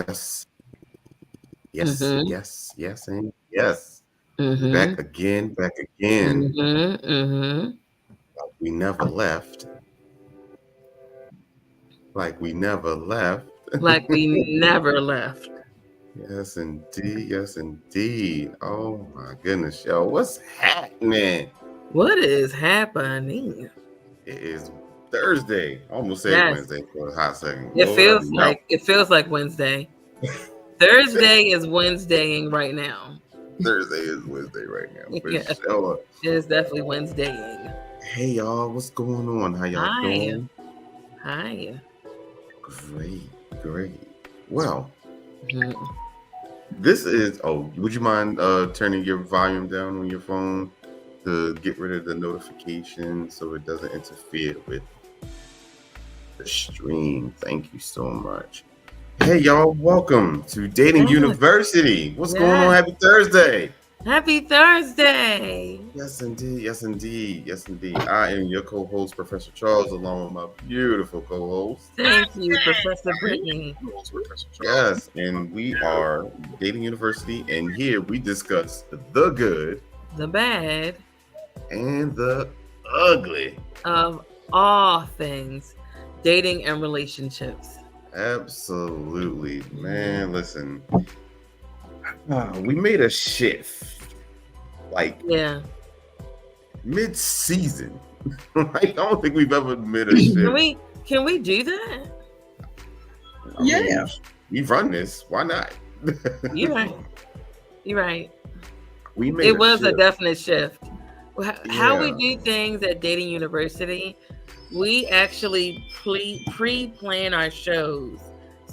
Yes, yes, Mm-hmm. yes, yes, and yes. Mm-hmm. Back again, back again. Mm-hmm. Mm-hmm. We never left. Like we never left. Like we never left. Yes, indeed. Yes, indeed. Oh my goodness, yo, what's happening? What is happening? It is Thursday. I almost said Yes. Wednesday for a hot second. It Lord, feels no. like Wednesday. Thursday is Wednesdaying right now. Thursday is Wednesday right now for Yeah, sure. it is definitely Wednesdaying. Hey y'all, what's going on? How y'all Hi. doing? Hi. Great, great. Well, Mhm. this is. Oh, would you mind turning your volume down on your phone to get rid of the notification so it doesn't interfere with the stream? Thank you so much. Hey y'all, welcome to Dating Yes. University. What's going on? Yes. Happy Thursday. Happy Thursday. Yes, indeed. Yes, indeed. Yes, indeed. I am your co-host, Professor Charles, along with my beautiful co-host. Thank you, Professor Brittany. Yes, and we are Dating University, and here we discuss the good The bad and the ugly. of all things dating and relationships. Absolutely, man. Listen, we made a shift like Yeah. mid-season. I don't think we've ever made a Can shift. we do that? I mean, we run this. Why not? You're right. You're right. We made It a was a shift. definite shift. How we Yeah. do things at Dating University, we actually pre-plan our shows.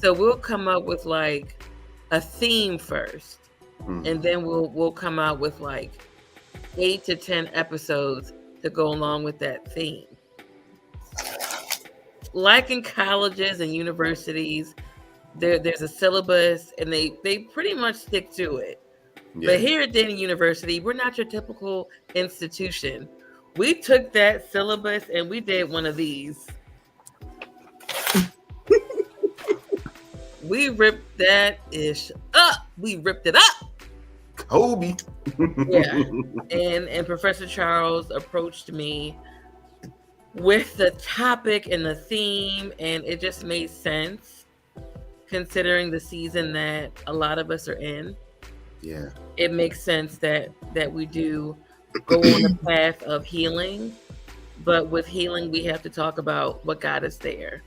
So we'll come up with like a theme first, and then we'll come out with like 8 to 10 episodes to go along with that theme. Like in colleges and universities, there's a syllabus and they pretty much stick to it. Yeah. But here at Dating University, we're not your typical institution. We took that syllabus and we did one of these. We ripped that ish up. We ripped it up. Kobe. Yeah. And Professor Charles approached me with the topic and the theme, and it just made sense considering the season that a lot of us are in. Yeah. It makes sense that we do go on the path of healing, but with healing we have to talk about what got us there.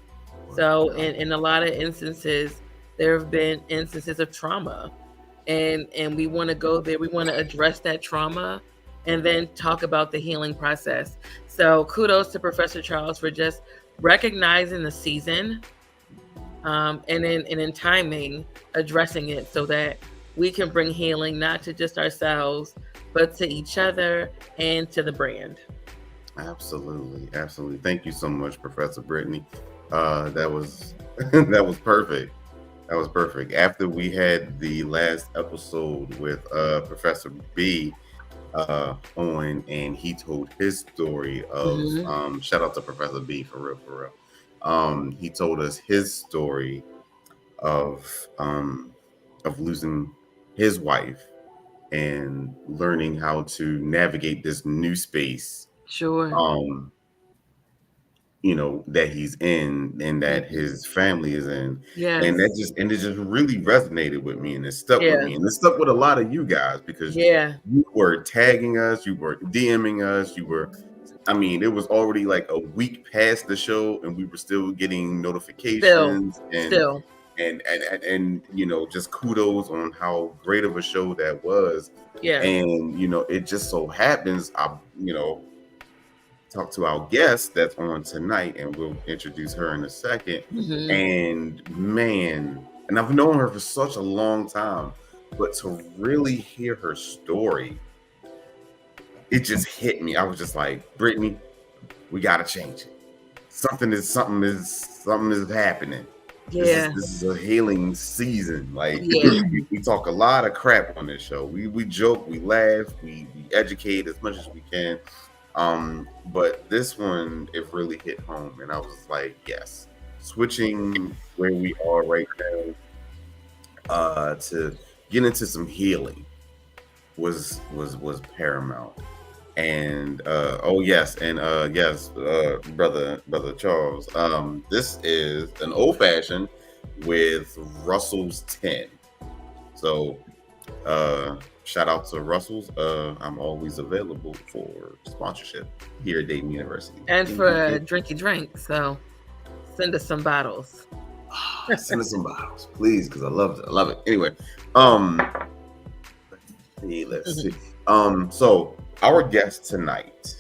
So in a lot of instances there have been instances of trauma, and we want to go there, we want to address that trauma and then talk about the healing process. So kudos to Professor Charles for just recognizing the season, and in timing addressing it so that we can bring healing not to just ourselves but to each other and to the brand. Absolutely. Absolutely. Thank you so much, Professor Brittany. That was that was perfect. That was perfect. After we had the last episode with Professor B on, and he told his story of shout out to Professor B for real, for real. He told us his story of losing his wife and learning how to navigate this new space. Sure. That he's in and that his family is in. Yes. And it just really resonated with me, and it stuck with Yeah. me, and it stuck with a lot of you guys because Yeah. you were tagging us, you were DMing us, it was already like a week past the show and we were still getting notifications Still. and just kudos on how great of a show that was. Yeah. And it just so happens I talk to our guest that's on tonight, and we'll introduce her in a second. And man, and I've known her for such a long time, but to really hear her story, it just hit me. I was just like, Brittany, we gotta change it. Something is happening. Yeah. This is a healing season. Like Yeah. we talk a lot of crap on this show. We joke, we laugh, we educate as much as we can. But this one, it really hit home, and I was like, yes, switching where we are right now, to get into some healing was paramount. And oh yes, and yes, brother Charles. This is an old fashioned with Russell's 10. So shout out to Russell's. I'm always available for sponsorship here at Dayton University. And for a drinky drink. So send us some bottles. Send us some bottles, please, because I love it. I love it. Anyway, let's see. So our guest tonight,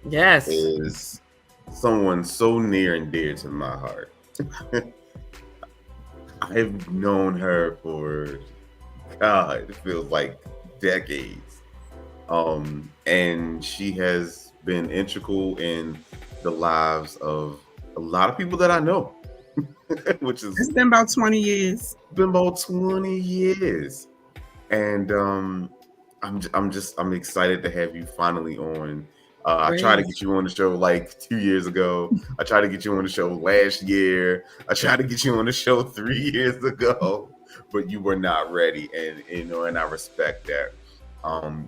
yes, is someone so near and dear to my heart. I've known her for, God, it feels like decades. And she has been integral in the lives of a lot of people that I know. Which is, it's been about 20 years. Been about 20 years. And I'm excited to have you finally on. I tried to get you on the show like 2 years ago. I tried to get you on the show last year. I tried to get you on the show 3 years ago, but you were not ready, and and I respect that.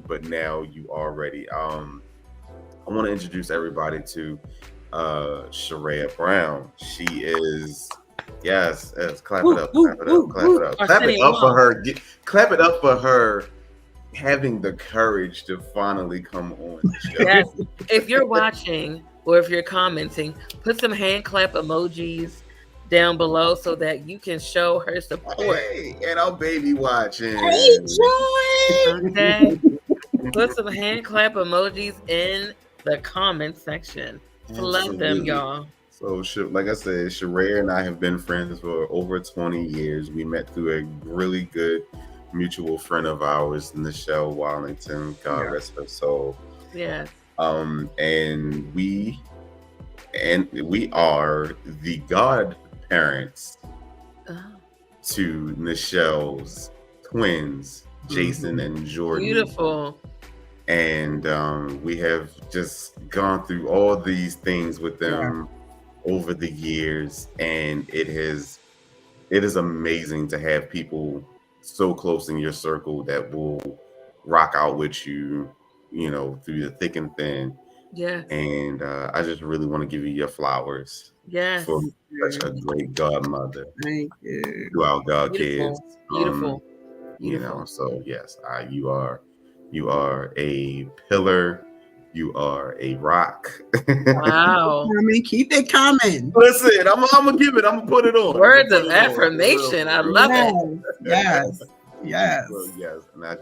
But now you are ready. I want to introduce everybody to Sharrea Brown. She is, yes, clap it up, clap it up, clap it up, clap it up for her. Clap it up for her having the courage to finally come on the show. Yes. If you're watching or if you're commenting, put some hand clap emojis down below so that you can show her support. Hey, and our baby watching. Hey, Joy! Okay. Put some hand clap emojis in the comment section. Love them, y'all. So, like I said, Sharrea and I have been friends for over 20 years. We met through a really good mutual friend of ours, Nichelle Wallington. God rest her soul. Yes. And we are the godparents to Nichelle's twins, Jason and Jordan. Beautiful. And we have just gone through all these things with them over the years, and it is amazing to have people so close in your circle that will rock out with you, through the thick and thin. Yeah. And I just really want to give you your flowers. Yes. For such a great godmother. Thank you. To our god kids. Beautiful. So yes, you are a pillar. You are a rock. Wow. I mean, keep it coming. Listen, I'm gonna give it. I'm gonna put it on. Words of affirmation. I love it. Yes. Well, yes, and I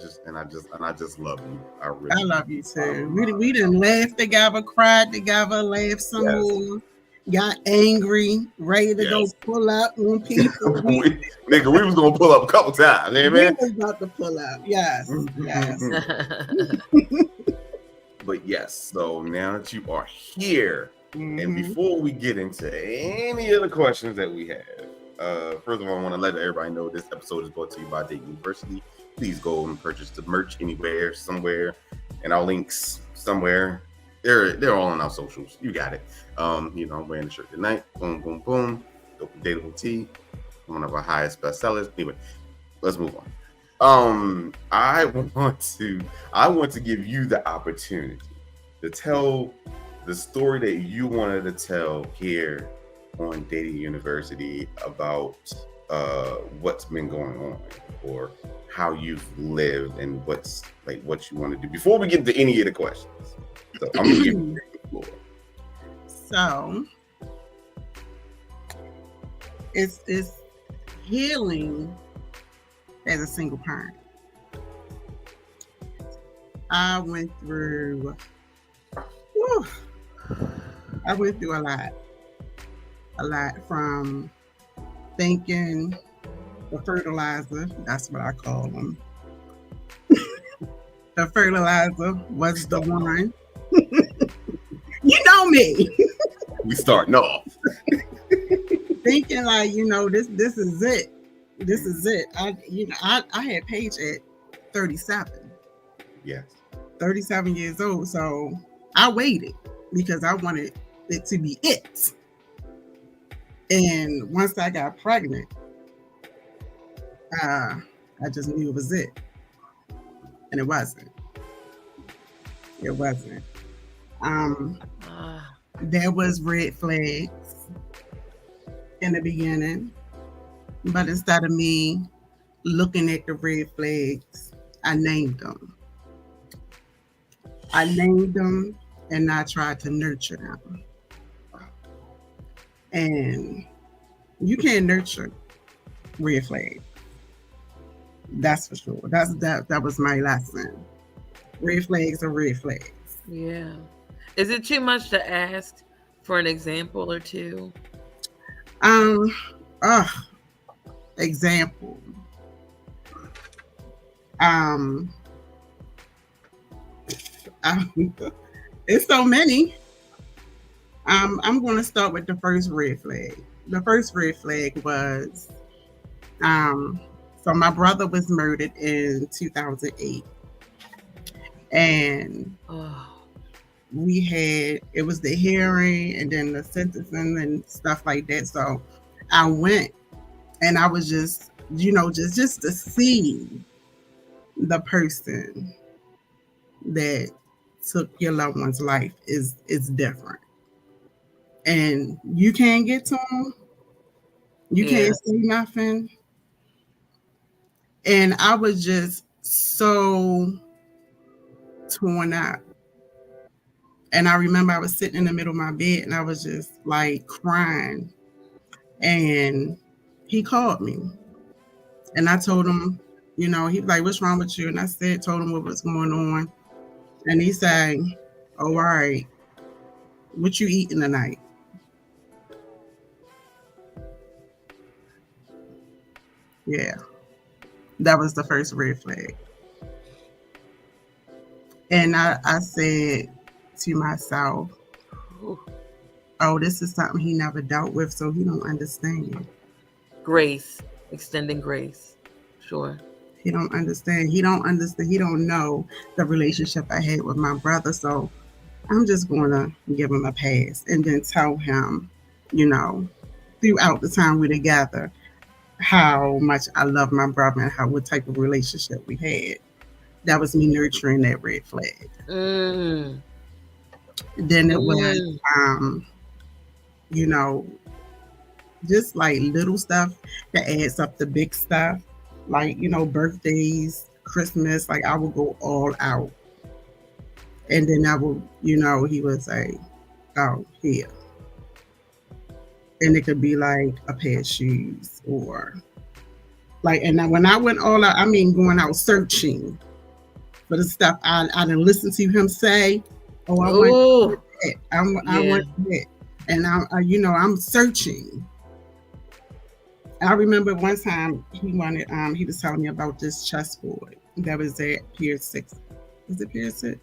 just love you. I love you too. We done laughed together, cried together, laughed some more, got angry, ready to go pull up on people. We was gonna pull up a couple times, man. We was about to pull up. Yes. But yes, so now that you are here, and before we get into any of the questions that we have, first of all, I want to let everybody know this episode is brought to you by Dayton University. Please go and purchase the merch anywhere, somewhere, and our links somewhere. They're all on our socials. You got it. I'm wearing the shirt tonight. Boom, boom, boom. Dope and Dateable Tea. One of our highest bestsellers. Anyway, let's move on. I want to give you the opportunity to tell the story that you wanted to tell here on Dayton University about what's been going on, or how you've lived, and what you want to do before we get to any of the questions. So I'm gonna give you the floor. So it's healing as a single parent. I went through a lot from thinking the fertilizer, that's what I call them. The fertilizer was the one. You know me. We starting off. Thinking like, this is it. This is it. I had Paige at 37. Yes. 37 years old. So I waited because I wanted it to be it. And once I got pregnant, I just knew it was it, and it wasn't. It wasn't. Um, Ah, there was red flags in the beginning, but instead of me looking at the red flags, I named them. I named them, and I tried to nurture them. And you can't nurture red flags. That's for sure. That was my lesson. Red flags are red flags. yeah. Is it too much to ask for an example or two? Um, uh, example. Um, it's so many. I'm going to start with the first red flag. The first red flag was um, so my brother was murdered in 2008, and Oh, we had it was the hearing and then the sentencing and stuff like that. So I went, and I was just just to see the person that took your loved one's life is different, and you can't get to them. You yeah. can't see nothing. And I was just so torn up. And I remember I was sitting in the middle of my bed and I was just like crying. And he called me and I told him, he was like, "What's wrong with you?" And I told him what was going on. And he said, "Oh, all right, what you eating tonight?" Yeah, that was the first red flag. And I said to myself, Ooh. "Oh, this is something he never dealt with, so he don't understand." Grace, extending grace. Sure. He don't understand. He don't understand. He don't know the relationship I had with my brother. So I'm just going to give him a pass and then tell him, you know, throughout the time we're together, how much I love my brother and how what type of relationship we had. That was me nurturing that red flag. Mm, Then it was, mm. um, you know, just like little stuff that adds up to big stuff, like birthdays, Christmas. Like I would go all out, and then I would, he would say, "Oh, here," and it could be like a pair of shoes or like. And when I went all out, I mean going out searching for the stuff I didn't listen to him say. Oh, I want Oh, that. I yeah. want that, and I'm searching. I remember one time he was telling me about this chessboard that was at Pier 6. Was it Pier 6?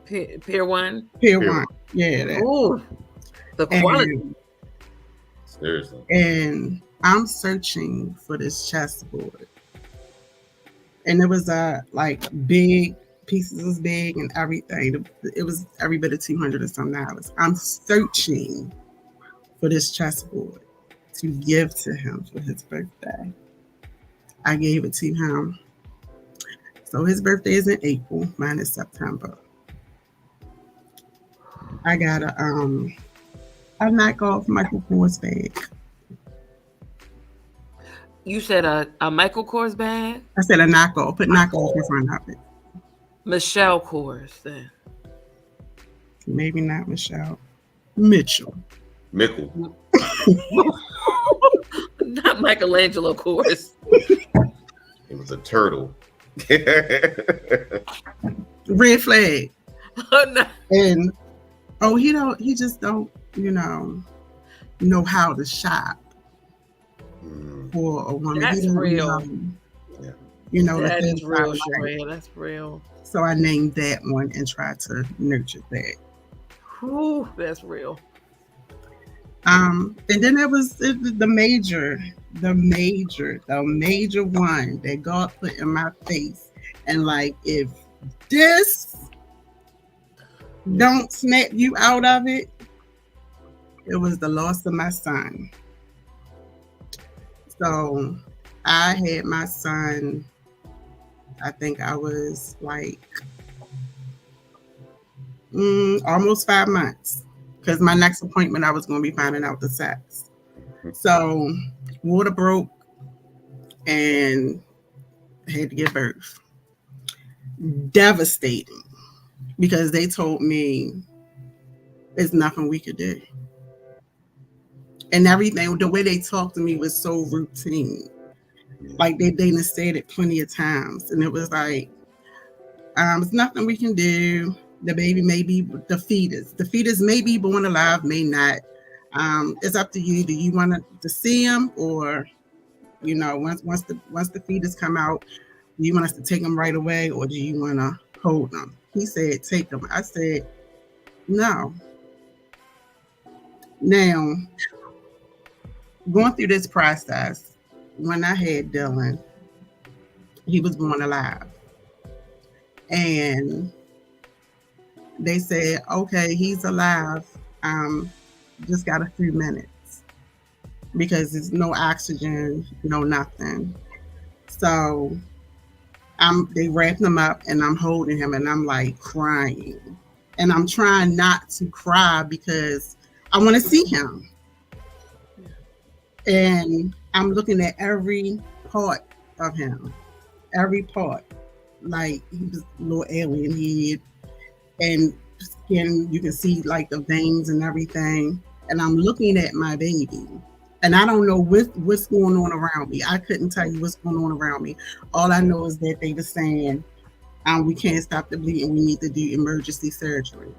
Pier one. Pier Here, 1. Yeah, that. Oh, the quality. And seriously. and I'm searching for this chessboard. And it was like big pieces was big and everything. It was every bit of 200 or something dollars. I'm searching for this chessboard to give to him for his birthday. I gave it to him. So his birthday is in April, mine is September. I got a knockoff Michael Kors bag. You said a Michael Kors bag? I said a knockoff, put knockoff in front of it. Michelle Kors then. Maybe not Michelle. Mitchell. Mickle. Not Michelangelo Kors. It was a turtle. Red flag. Oh, no. And he just don't, know how to shop for a woman. That's He don't real. know, Yeah. the That things is I real, like. Sharrea. That's real. So I named that one and tried to nurture that. Whew, that's real. And then there was the major one that God put in my face. And like, if this don't snap you out of it, it was the loss of my son. So I had my son, I think I was like almost 5 months because my next appointment I was going to be finding out the sex. So water broke and had to give birth. Devastating because they told me there's nothing we could do. And everything, the way they talked to me was so routine. Like they done said it plenty of times. And it was like, there's nothing we can do. The baby may be the fetus. The fetus may be born alive, may not. It's up to you. Do you want to see him, or once the fetus come out, do you want us to take him right away, or do you want to hold him? He said, take him. I said, no. Now, going through this process, when I had Dylan, he was born alive. And they said, okay, he's alive. Just got a few minutes because there's no oxygen, no nothing. So they wrapped him up and I'm holding him and I'm like crying. And I'm trying not to cry because I want to see him. And I'm looking at every part of him, every part. Like he was a little alien head and skin, you can see like the veins and everything. And I'm looking at my baby and I don't know what's going on around me. I couldn't tell you what's going on around me. All I know is that they were saying, we can't stop the bleeding. We need to do emergency surgery.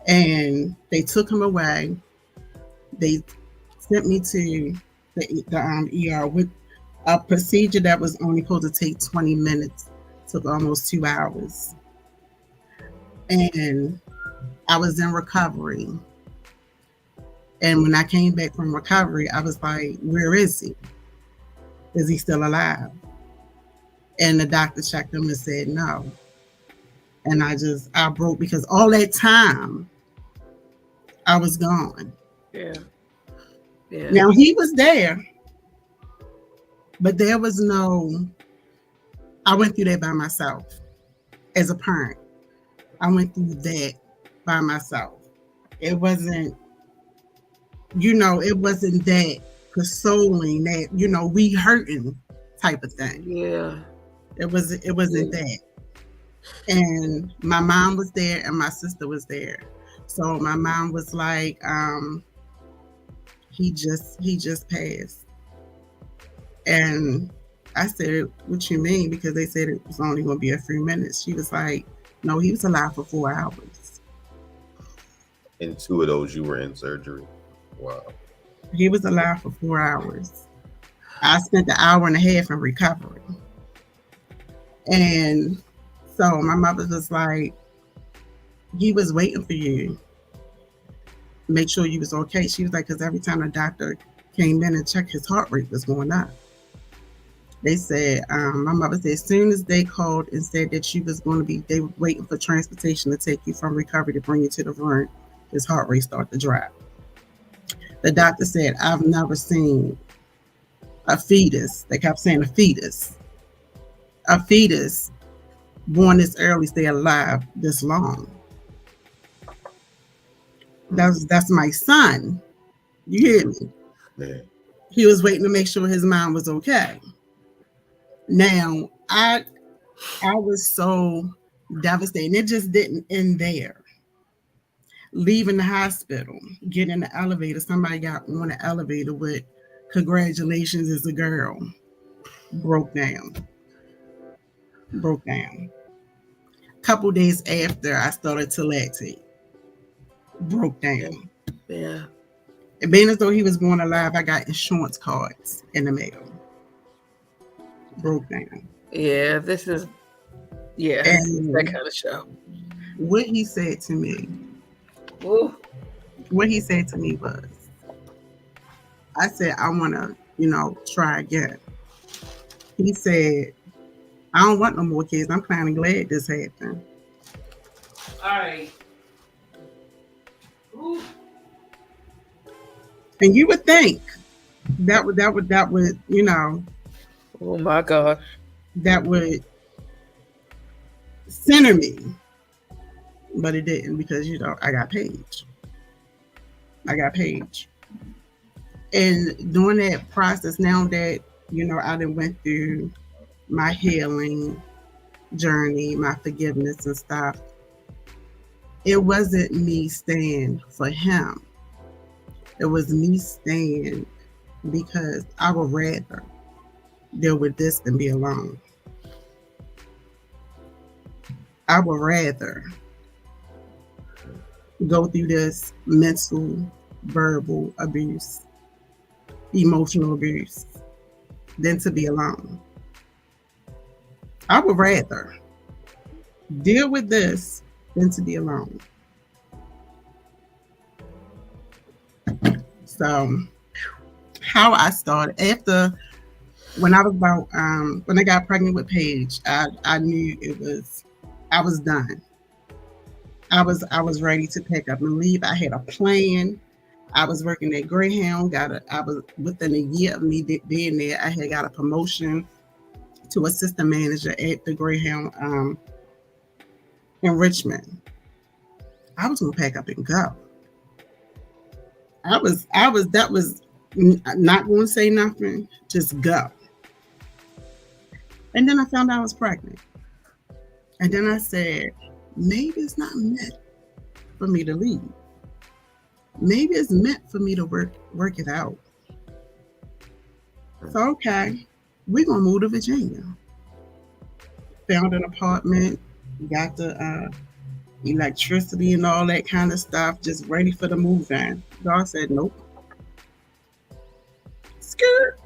And they took him away. They sent me to the ER with a procedure that was only supposed to take 20 minutes. Took almost 2 hours. And I was in recovery. And when I came back from recovery, I was like, where is he? Is he still alive? And the doctor checked him and said no. And I broke because all that time I was gone. Yeah. Now he was there, but there was I went through that by myself as a parent. I went through that by myself. It wasn't, it wasn't that consoling that, we hurting type of thing. Yeah. It wasn't that. And my mom was there and my sister was there. So my mom was like, he just passed. And I said, what you mean? Because they said it was only going to be a few minutes. She was like, no, he was alive for 4 hours. And 2 of those you were in surgery. Wow. He was alive for 4 hours. I spent an hour and a half in recovery. And so my mother was like, he was waiting for you. Make sure you was okay. She was like, because every time the doctor came in and checked, his heart rate was going up. They said, my mother said, as soon as they called and said that they were waiting for transportation to take you from recovery to bring you to the room, his heart rate started to drop. The doctor said, I've never seen a fetus. They kept saying a fetus born this early, stay alive this long. That's my son. You hear me? Yeah. He was waiting to make sure his mom was okay. Now, I was so devastated. It just didn't end there. Leaving the hospital, getting in the elevator, somebody got on the elevator with congratulations, it's a girl. Broke down. Couple days after, I started to lactate. Broke down. Yeah. And being as though he was born alive, I got insurance cards in the mail. Broke down. Yeah, this is that kind of show. What he said to me, Ooh. what he said to me was, I said, I want to, try again. He said, I don't want no more kids. I'm kind of glad this happened. All right. Ooh. And you would think That would Oh my gosh. that would center me, but it didn't because I got Paige. I got Paige, and during that process, now that I done went through my healing journey, my forgiveness and stuff, it wasn't me staying for him. It was me staying because I would rather deal with this than be alone. I would rather go through this mental, verbal abuse, emotional abuse than to be alone. I would rather deal with this than to be alone. So, how I started after when I was about when I got pregnant with Paige, I knew I was done. I was ready to pick up and leave. I had a plan. I was working at Greyhound. I was within a year of me being there. I had got a promotion to assistant manager at the Greyhound in Richmond. I was gonna pack up and go. That was not going to say nothing. Just go. And then I found out I was pregnant. And then I said, maybe it's not meant for me to leave. Maybe it's meant for me to work it out. So okay, we're gonna move to Virginia. Found an apartment, got the electricity and all that kind of stuff, just ready for the move in. God said nope. Skirt.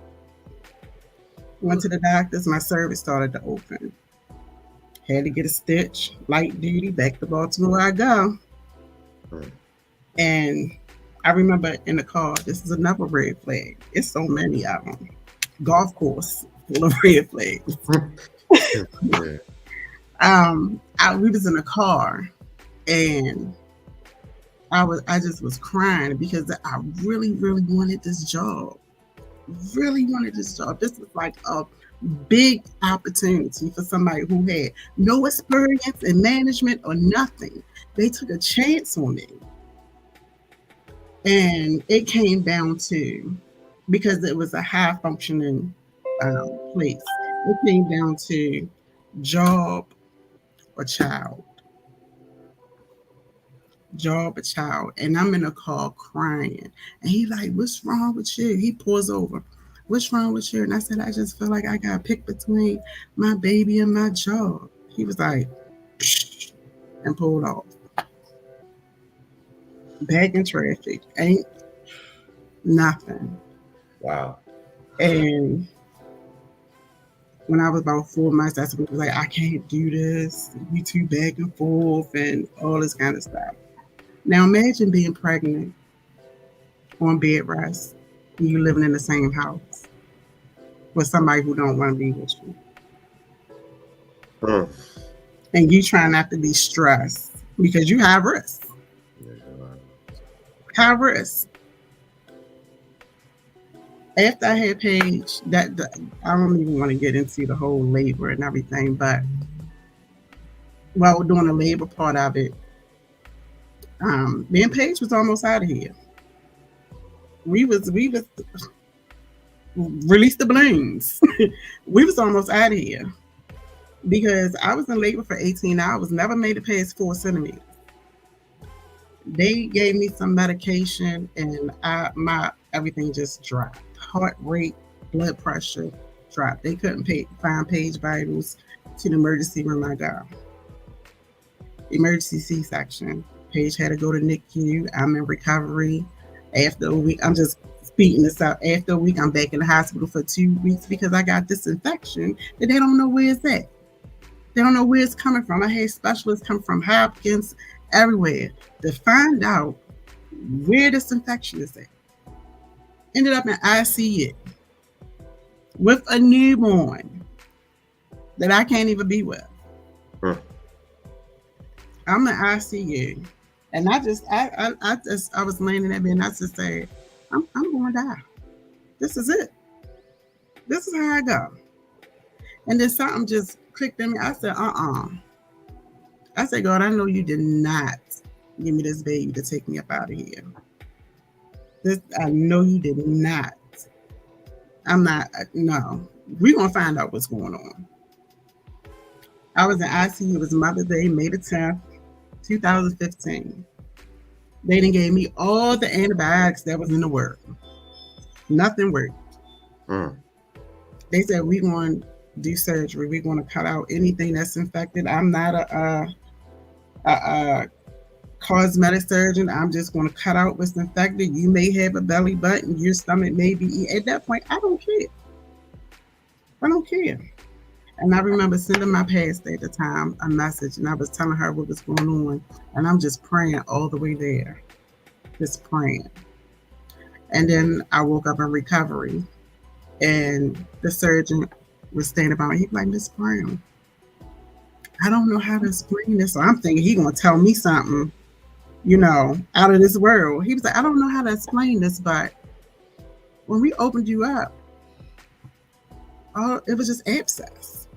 Went to the doctors, my cervix started to open. Had to get a stitch, light duty, back to Baltimore I go. And I remember in the car, this is another red flag. It's so many of them. Golf course full of red flags. Yeah. We was in the car and I just was crying because I really, really wanted this job. Really wanted this job. This was like a big opportunity for somebody who had no experience in management or nothing. They took a chance on me. And it came down to, because it was a high functioning place, it came down to job or child. Job or child. And I'm in a car crying. And he like, what's wrong with you? He pulls over. What's wrong with you? And I said, I just feel like I got picked between my baby and my job. He was like, psh, and pulled off. Back in traffic. Ain't nothing. Wow. And when I was about 4 months, that's when he was like, I can't do this. We too back and forth and all this kind of stuff. Now imagine being pregnant on bed rest and you living in the same house with somebody who don't want to be with you. And you trying not to be stressed because you have risk. High risk. After I had Paige, I don't even want to get into the whole labor and everything, but while we're doing the labor part of it, me and Paige was almost out of here. We was release the balloons. We was almost out of here because I was in labor for 18 hours, never made it past 4 centimeters. They gave me some medication and my everything just dropped. Heart rate, blood pressure dropped. They couldn't find Paige vitals to the emergency room I go. Emergency C-section. Paige had to go to NICU. I'm in recovery. After a week, I'm just speeding this out. After a week, I'm back in the hospital for 2 weeks because I got this infection that they don't know where it's at. They don't know where it's coming from. I had specialists come from Hopkins, everywhere, to find out where this infection is at. Ended up in ICU with a newborn that I can't even be with. I'm in ICU, and I was laying in that bed, and I just said, I'm going to die. This is it. This is how I go. And then something just clicked in me. I said, I said, God, I know you did not give me this baby to take me up out of here. This, I know you did not. I'm not, no. We're going to find out what's going on. I was in ICU. It was Mother's Day, May the 10th, 2015. They done gave me all the antibiotics that was in the world. Nothing worked. They said, we're going to do surgery. We're going to cut out anything that's infected. I'm not a cosmetic surgeon. I'm just going to cut out what's infected. You may have a belly button. Your stomach may be. At that point, I don't care. I don't care. And I remember sending my pastor at the time a message, and I was telling her what was going on. And I'm just praying all the way there. Just praying. And then I woke up in recovery, and the surgeon was standing by me. He was like, Miss Brown, I don't know how to explain this. So I'm thinking he's going to tell me something, out of this world. He was like, I don't know how to explain this, but when we opened you up, it was just abscess.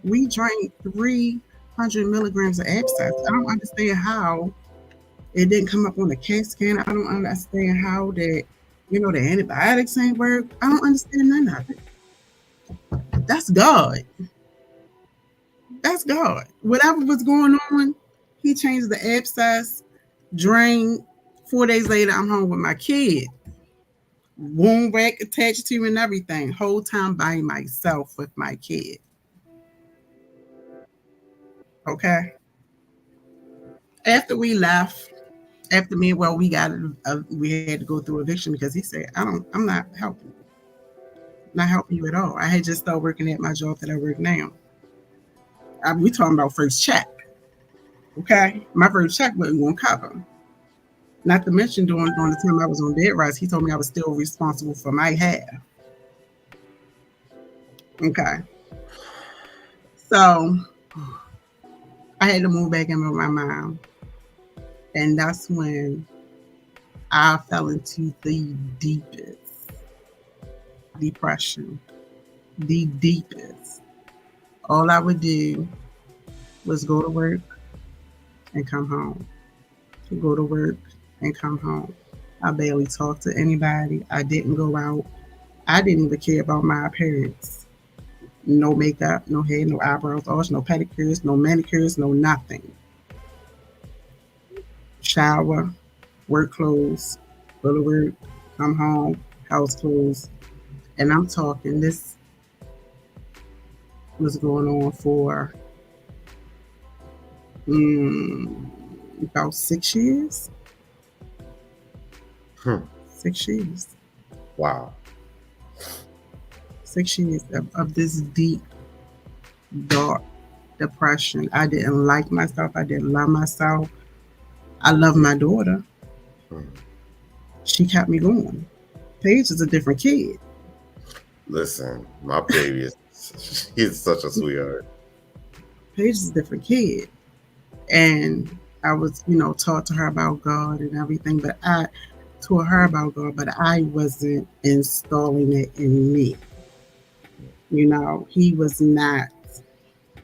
We drank 300 milligrams of abscess. I don't understand how it didn't come up on the CAT scan. I don't understand how that, the antibiotics ain't work. I don't understand none of it. That's God. That's God. Whatever was going on, he changed the abscess, drain. 4 days later, I'm home with my kid. Wound rack attached to and everything. Whole time by myself with my kid. Okay. After we left, we had to go through eviction because he said, I'm not helping you. Not helping you at all. I had just started working at my job that I work now. We talking about first check. Okay. My first check wasn't going to cover. Not to mention during the time I was on bed rest, he told me I was still responsible for my half. Okay. So I had to move back in with my mom. And that's when I fell into the deepest depression. The deepest. All I would do was go to work and come home. Go to work and come home. I barely talked to anybody. I didn't go out. I didn't even care about my appearance. No makeup, no hair, no eyebrows, no pedicures, no manicures, no nothing. Shower, work clothes, go to work, come home, house clothes. And I'm talking, this was going on for about 6 years. 6 years. Wow. 6 years of this deep, dark depression. I didn't like myself. I didn't love myself. I love my daughter. She kept me going. Paige is a different kid. Listen, my baby he's such a sweetheart. Paige is a different kid. And I was, taught to her about God and everything, but I taught her about God, but I wasn't installing it in me. He was not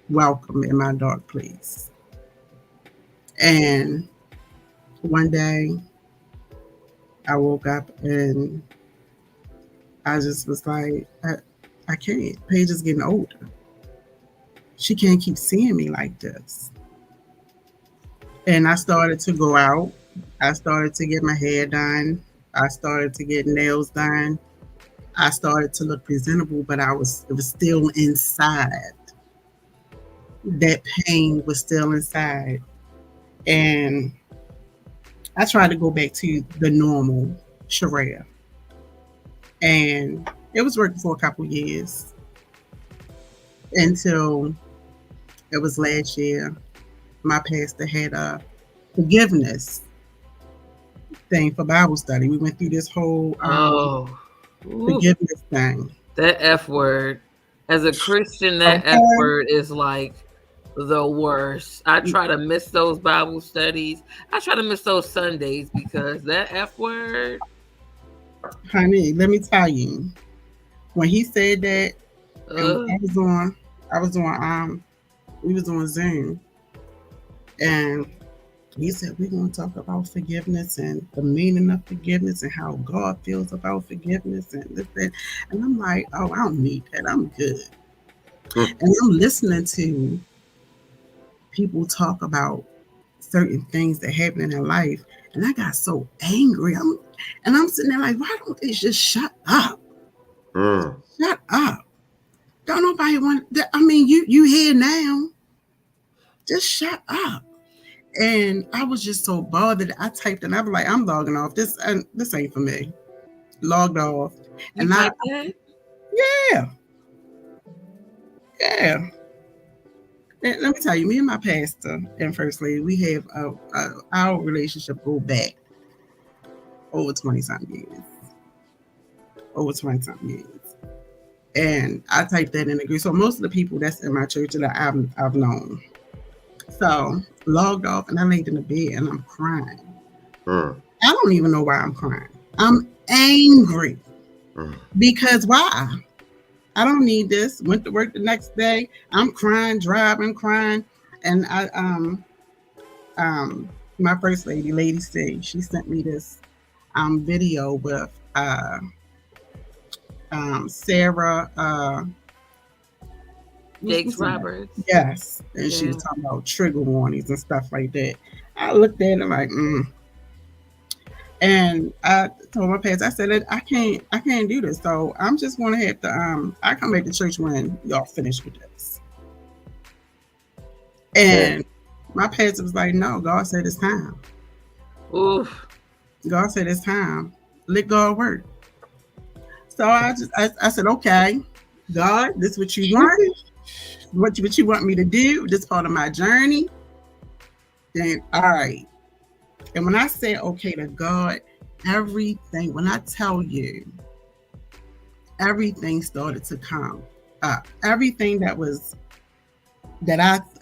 welcome in my dark place. And one day I woke up and I just was like, I can't. Paige is getting older. She can't keep seeing me like this. And I started to go out. I started to get my hair done. I started to get nails done. I started to look presentable, but it was still inside. That pain was still inside. And I tried to go back to the normal Sharrea. And it was working for a couple years until it was last year. My pastor had a forgiveness thing for Bible study. We went through this whole forgiveness thing. That F word. As a Christian, that F word is like the worst. I try to miss those Bible studies. I try to miss those Sundays because that F word. honey, let me tell you, when he said that, and Uh, I was on, we was on Zoom, and he said we're gonna talk about forgiveness and the meaning of forgiveness and how God feels about forgiveness and this that. And I'm like, oh, I don't need that. I'm good. Mm, And I'm listening to people talk about certain things that happen in their life, and I got so angry. I'm sitting there like, why don't they just shut up? mm. Shut up. Don't nobody want that. I mean, you here now. Just shut up. And I was just so bothered. I typed and I was like, I'm logging off. This ain't for me. Logged off. you And I type that? yeah, yeah. And let me tell you, me and my pastor and first lady, we have our relationship go back over 20 something years. Over 20 something years. And I typed that in the group. So most of the people that's in my church that I've known. So logged off and I laid in the bed and I'm crying. Mm, I don't even know why I'm crying. I'm angry mm, because why? I don't need this. Went to work the next day. I'm crying, driving, crying. And um my first lady, Lady C, she sent me this video with Sarah Jakes what's her name? Roberts. Yes. And she Yeah. was talking about trigger warnings and stuff like that. I looked at it like, And I told my parents, I said, I can't do this. So I'm just gonna have to I come back to church when y'all finish with this. yeah. And my pastor was like, no, God said it's time. Oof. God said it's time. Let God work. So I said, okay, God, this is what you want. What you want me to do, this part of my journey. Then all right. And when I say okay to God, everything, when I tell you, everything started to come up. Everything that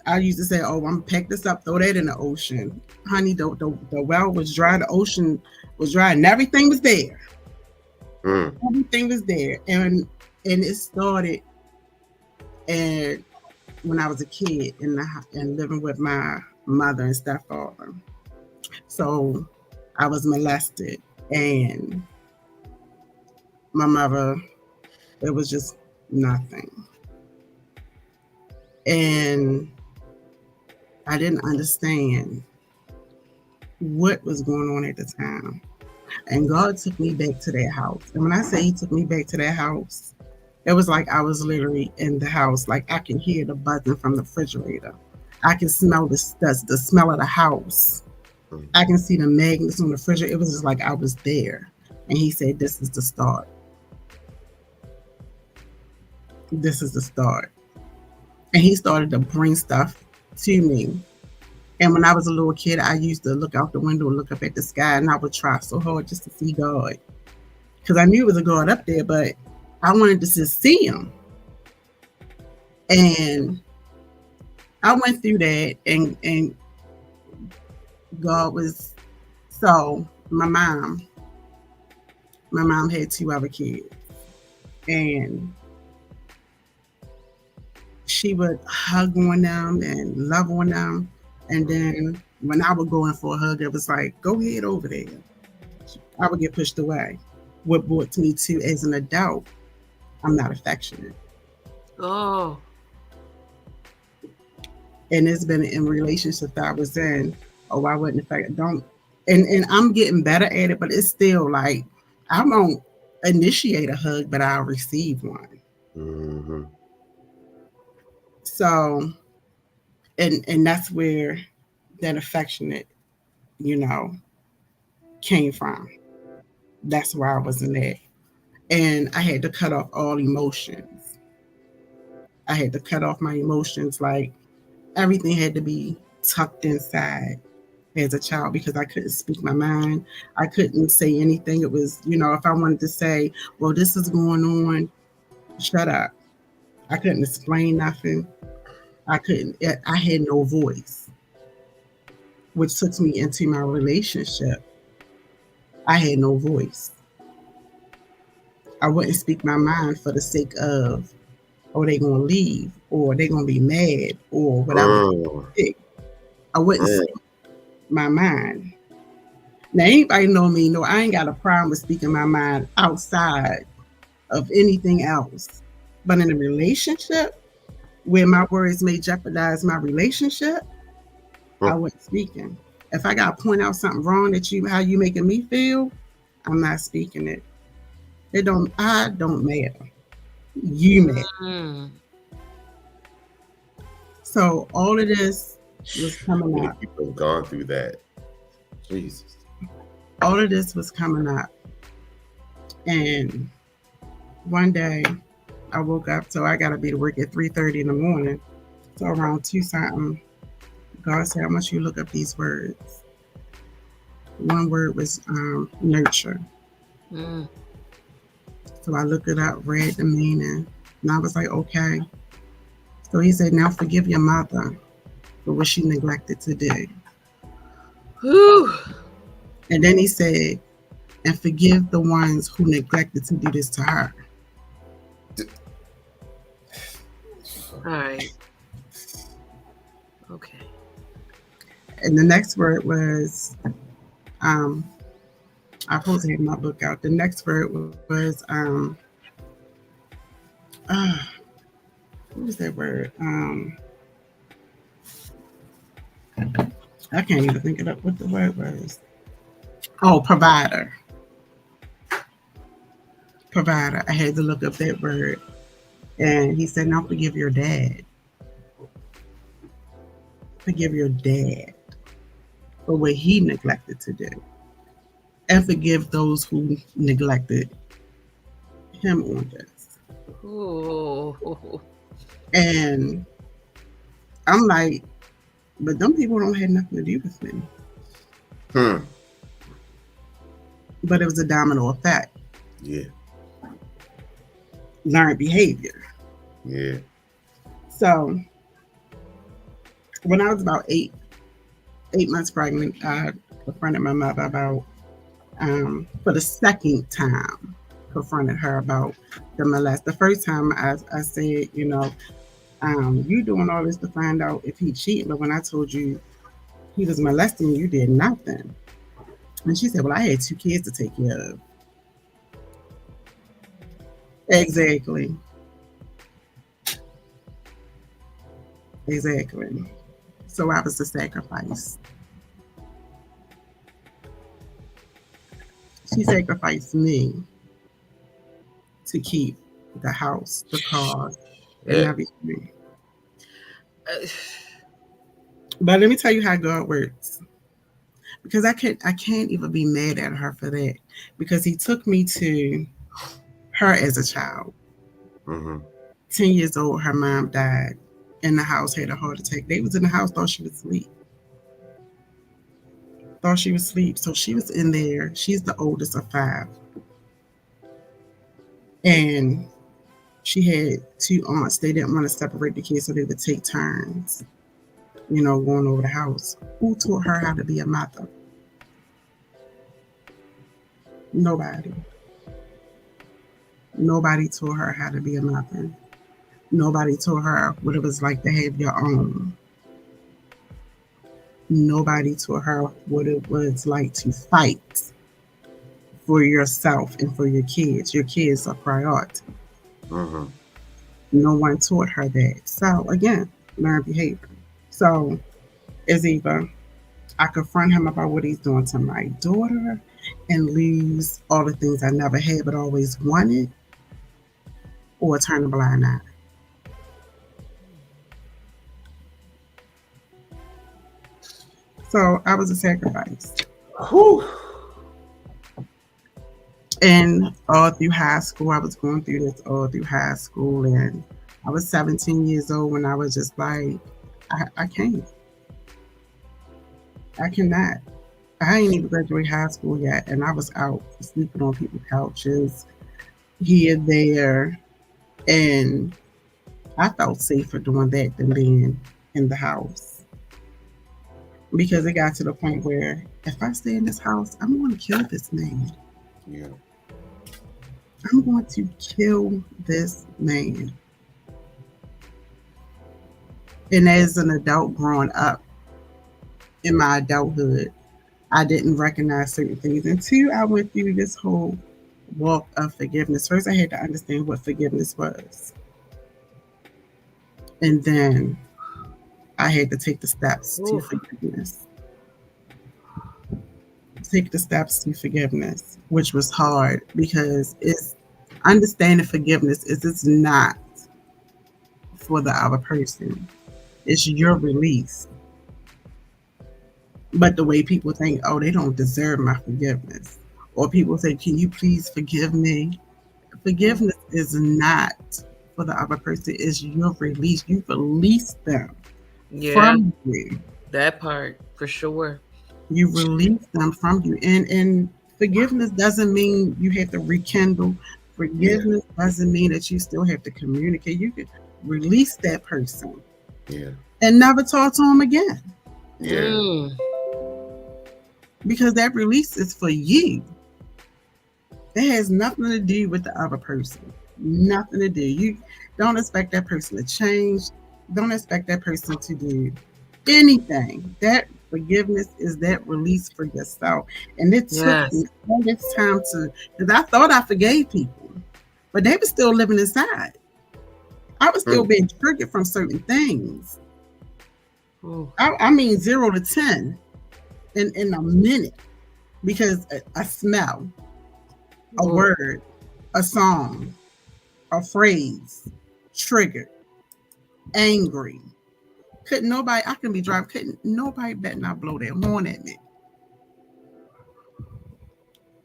I used to say, oh, I'm gonna pack this up, throw that in the ocean. Honey, the well was dry, the ocean was dry, and everything was there. Mm, Everything was there. And it started and when I was a kid and living with my mother and stepfather. So I was molested and my mother, it was just nothing. And I didn't understand what was going on at the time. And God took me back to that house. And when I say He took me back to that house, it was like I was literally in the house. Like I can hear the buzzing from the refrigerator. I can smell the smell of the house. mm. I can see the magnets on the refrigerator. It was just like I was there. And He said, this is the start. This is the start. And He started to bring stuff to me. And when I was a little kid, I used to look out the window and look up at the sky, and I would try so hard just to see God. Because I knew it was a God up there, but I wanted to just see Him. And I went through that, and God was so my mom had two other kids, and she would hug on them and love on them. And then when I would go in for a hug, it was like, go ahead over there. I would get pushed away. What brought me to as an adult, I'm not affectionate. Oh. And it's been in relationships that I was in, oh, I wouldn't affect don't and I'm getting better at it, but it's still like I won't initiate a hug, but I'll receive one. Mm-hmm. So and that's where that affectionate, you know, came from. That's where I was in that. And I had to cut off all emotions. I had to cut off my emotions. Like everything had to be tucked inside as a child because I couldn't speak my mind. I couldn't say anything. It was, if I wanted to say, well, this is going on, shut up. I couldn't explain nothing. I had no voice, which took me into my relationship. I had no voice. I wouldn't speak my mind for the sake of, oh, they gonna leave, or they gonna be mad, or whatever. Mm, I wouldn't mm, speak my mind. Now, anybody know me, know I ain't got a problem with speaking my mind outside of anything else. But in a relationship where my words may jeopardize my relationship, I mm. wasn't speaking. If I gotta point out something wrong that you how you making me feel, I'm not speaking it. It don't I don't matter. You matter. Mm. So all of this was coming Many up. people have gone through that. Jesus. All of this was coming up. And one day I woke up, so I gotta be to work at 3:30 in the morning. So around two something, God said, I want you to look up these words. One word was nurture. Mm. So I looked it up, read the meaning, and I was like, okay. So he said, now forgive your mother for what she neglected to do. Whew. And then he said, and forgive the ones who neglected to do this to her. All right. Okay. And the next word was, um, I supposed to have my book out. The next word was, uh, what was that word? I can't even think it up what the word was. Oh, provider. Provider. I had to look up that word. And he said, now forgive your dad. Forgive your dad for what he neglected to do. And forgive those who neglected him on this. Ooh. And I'm like, but them people don't have nothing to do with me. Hmm. But it was a domino effect. Yeah. Learned behavior. Yeah. So when I was about 8 months pregnant, I confronted my mother about for the second time, confronted her about the molest. The first time I said, you doing all this to find out if he cheated, but when I told you he was molesting you, you did nothing. And she said, well, I had 2 kids to take care of. Exactly. Exactly. So I was the sacrifice. She sacrificed me to keep the house, the cars, and Yeah. everything. But let me tell you how God works. Because I can't even be mad at her for that. Because he took me to her as a child. Mm-hmm. 10 years old, her mom died in the house, had a heart attack. They was in the house, thought she was asleep. Thought she was asleep. So she was in there. She's the oldest of 5. And she had 2 aunts. They didn't want to separate the kids, so they would take turns, going over the house. Who taught her how to be a mother? Nobody. Nobody taught her how to be a mother. Nobody taught her what it was like to have your own. Nobody taught her what it was like to fight for yourself and for your kids. Your kids are priority. Mm-hmm. No one taught her that. So again, learn behavior. So it's either I confront him about what he's doing to my daughter and lose all the things I never had but always wanted, or turn a blind eye. So I was a sacrifice. Whew. And all through high school, I was going through this all through high school. And I was 17 years old when I was just like, I can't. I cannot. I ain't even graduated high school yet. And I was out sleeping on people's couches, here, there. And I felt safer doing that than being in the house. Because it got to the point where if I stay in this house, I'm going to kill this man. Yeah. I'm going to kill this man. And as an adult growing up in my adulthood, I didn't recognize certain things until I went through this whole walk of forgiveness. First, I had to understand what forgiveness was. And then I had to take the steps to Oof. forgiveness. Take the steps to forgiveness, which was hard because it's understanding forgiveness is it's not for the other person. It's your release. But the way people think, oh, they don't deserve my forgiveness. Or people say, can you please forgive me? Forgiveness is not for the other person, it's your release. You release them Yeah, from you. that part for sure. You release them from you. And forgiveness doesn't mean you have to rekindle. Yeah, Forgiveness doesn't mean that you still have to communicate. You can release that person yeah, and never talk to them again yeah. Mm. because that release is for you. It has nothing to do with the other person. Nothing to do. You don't expect that person to change. Don't expect that person to do anything. That forgiveness is that release for yourself. And it took me Yes. all this time to, because I thought I forgave people, but they were still living inside. I was still Mm, being triggered from certain things. Ooh. I mean, 0 to 10 in a minute because a smell, a Ooh. word, a song, a phrase, triggered, angry. Couldn't nobody, I can be driving, couldn't nobody better not blow their horn at me.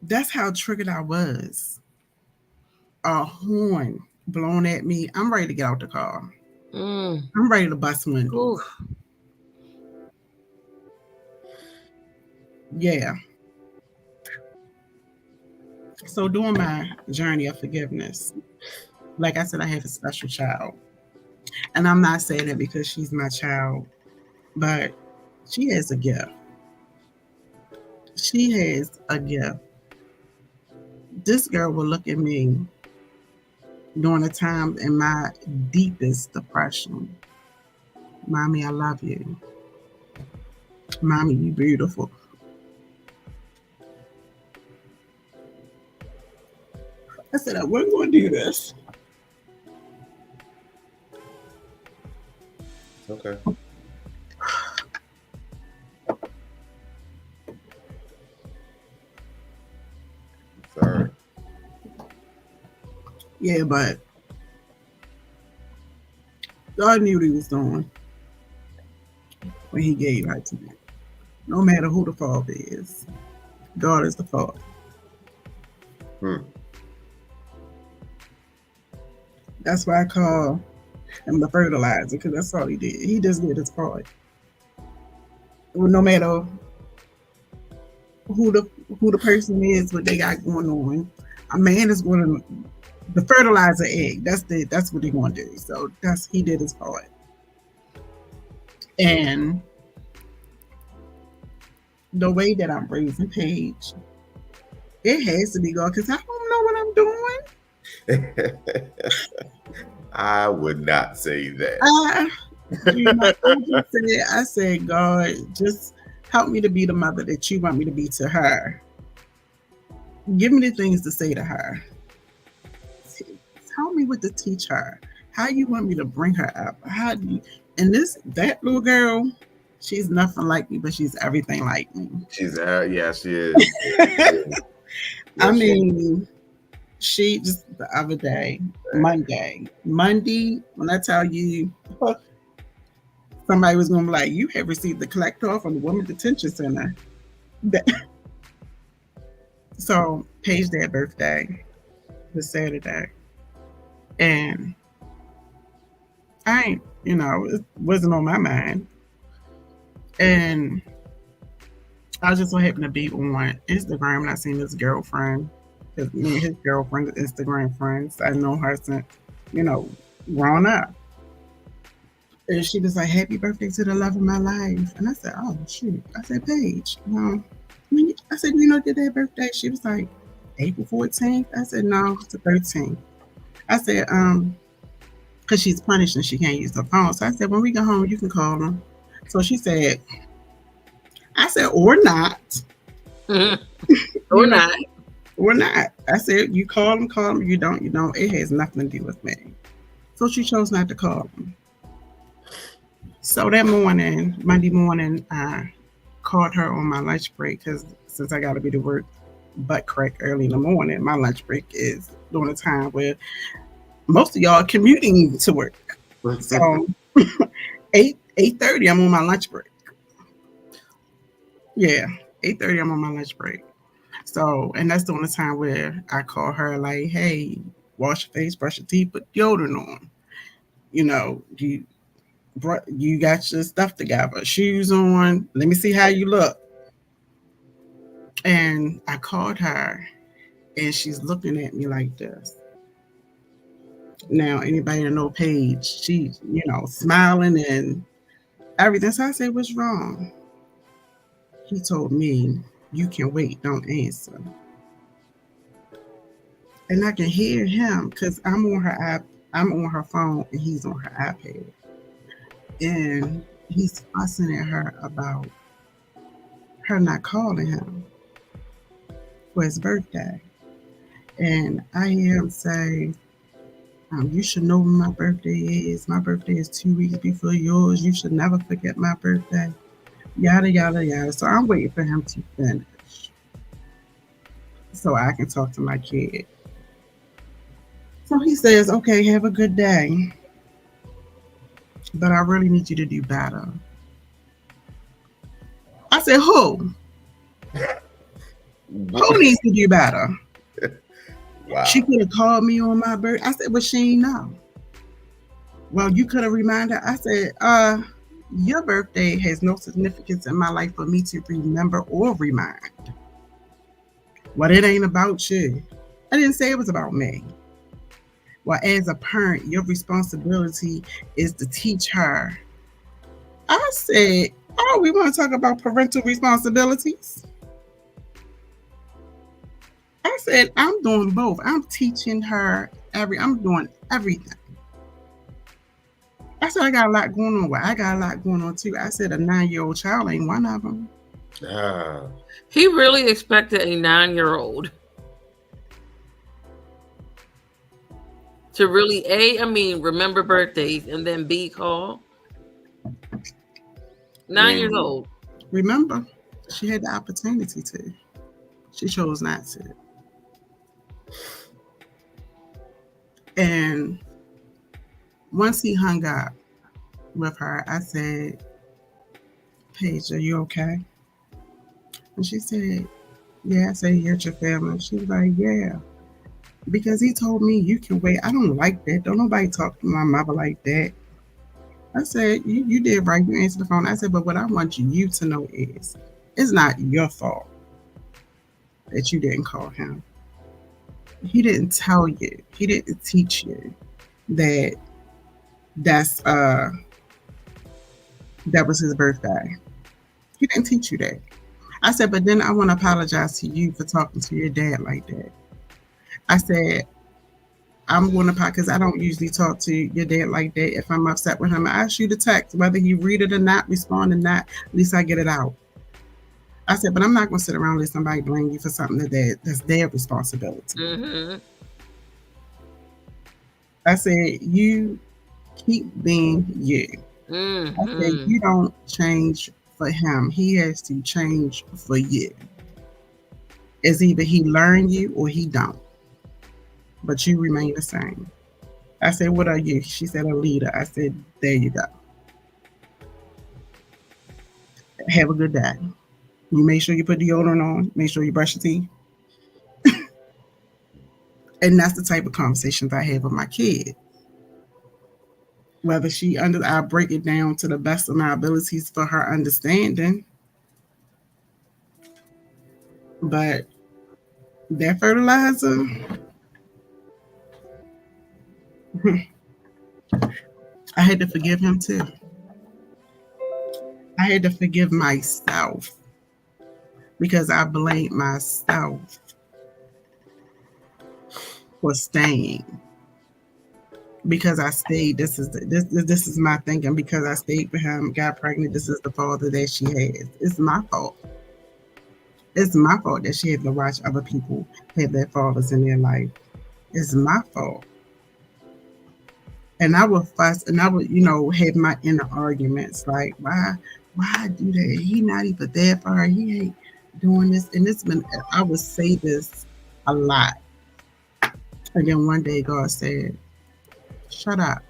That's how triggered I was. A horn blown at me. I'm ready to get out the car. Mm. I'm ready to bust windows. Oof. Yeah. So during my journey of forgiveness, like I said, I have a special child. And I'm not saying that because she's my child, but she has a gift. She has a gift. This girl will look at me during a time in my deepest depression. Mommy, I love you. Mommy, you beautiful. I said, I wasn't going to do this. okay. Sorry. Yeah, but God knew what he was doing when he gave her to me. No matter who the father is, God is the father. Hmm. That's why I call him the fertilizer, because that's all he did. He just did his part. Well, no matter who the who the person is, what they got going on, a man is going to the fertilizer egg. That's what they're going to do. So that's he did his part. And the way that I'm raising Paige, it has to be God because I don't know what I'm doing. I would not say that. I, I just said, I said, God, just help me to be the mother that you want me to be to her. Give me the things to say to her. Tell me what to teach her. How you want me to bring her up? How do you? And that little girl, she's nothing like me, but she's everything like me. She's yeah, she is. Yeah, I yeah, she is. mean, she just the other day, Monday, when I tell you somebody was gonna be like, you have received the collector from the women's detention center. So Paige Dad's birthday was Saturday. And I ain't, it wasn't on my mind. And I just so happened to be on Instagram and I seen his girlfriend. Because me and his girlfriend are Instagram friends. I know her since, you know, growing up. And she was like, happy birthday to the love of my life. And I said, oh, shoot. I said, Paige, I said, you know, did that birthday? She was like, April 14th. I said, no, it's the 13th. I said, because she's punished and she can't use her phone. So I said, when we go home, you can call them. So she said, I said, or not, Or you know, not. or not. I said, you call them. You don't, you don't. It has nothing to do with me. So she chose not to call them. So that morning, Monday morning, I called her on my lunch break because since I got to be to work butt crack early in the morning, my lunch break is during the time where most of y'all are commuting to work. So 8:30, I'm on my lunch break. Yeah, 8:30, I'm on my lunch break. So, and that's during the time where I call her like, hey, wash your face, brush your teeth, put deodorant on. You know, you got your stuff together, shoes on. Let me see how you look. And I called her, and she's looking at me like this. Now, anybody that know Paige, she's smiling and everything. So I said, what's wrong? He told me, you can wait, don't answer. And I can hear him because I'm on her phone, and he's on her iPad. And he's fussing at her about her not calling him for his birthday. And I hear him say, you should know when my birthday is. My birthday is 2 weeks before yours. You should never forget my birthday. Yada, yada, yada. So I'm waiting for him to finish so I can talk to my kid. So he says, okay, have a good day. But I really need you to do better. I said, who? Who needs to do better? Wow. She could have called me on my birthday. I said, but she ain't know. Well, you could have reminded her. I said, your birthday has no significance in my life for me to remember or remind. Well, it ain't about you. I didn't say it was about me. Well, as a parent, your responsibility is to teach her. I said, oh, we want to talk about parental responsibilities? I said, I'm doing both. I'm teaching her I'm doing everything. I said, I got a lot going on. Well, I got a lot going on too. I said, a 9-year-old child ain't one of them. He really expected a 9-year-old to really remember birthdays and then B, call. 9 years old. Remember, she had the opportunity to. She chose not to. And once he hung up with her, I said, Paige, are you okay? And she said, yeah. I said, you hurt your family? She was like, yeah. Because he told me you can wait. I don't like that. Don't nobody talk to my mother like that. I said, you did right. You answered the phone. I said, but what I want you to know is it's not your fault that you didn't call him. He didn't tell you. He didn't teach you that that was his birthday. He didn't teach you that. I said, but then I want to apologize to you for talking to your dad like that. I said, I'm going to because I don't usually talk to your dad like that. If I'm upset with him, I ask you to text, whether he read it or not, respond or not, at least I get it out. I said, but I'm not going to sit around and let somebody blame you for something that's their responsibility. Mm-hmm. I said, you keep being you. Mm-hmm. I said, you don't change for him. He has to change for you. It's either he learn you or he don't. But you remain the same. I said, what are you? She said, a leader. I said, there you go. Have a good day. You make sure you put deodorant on. Make sure you brush your teeth. And that's the type of conversations I have with my kid. Whether I break it down to the best of my abilities for her understanding. But that fertilizer, I had to forgive him too. I had to forgive myself because I blamed myself for staying. Because I stayed, this is my thinking. Because I stayed with him, got pregnant. This is the father that she has. It's my fault. It's my fault that she had to watch other people have their fathers in their life. It's my fault. And I would fuss, and I would, have my inner arguments like, why do that? He not even there for her. He ain't doing this. And it's been, I would say this a lot. And then one day God said, shut up.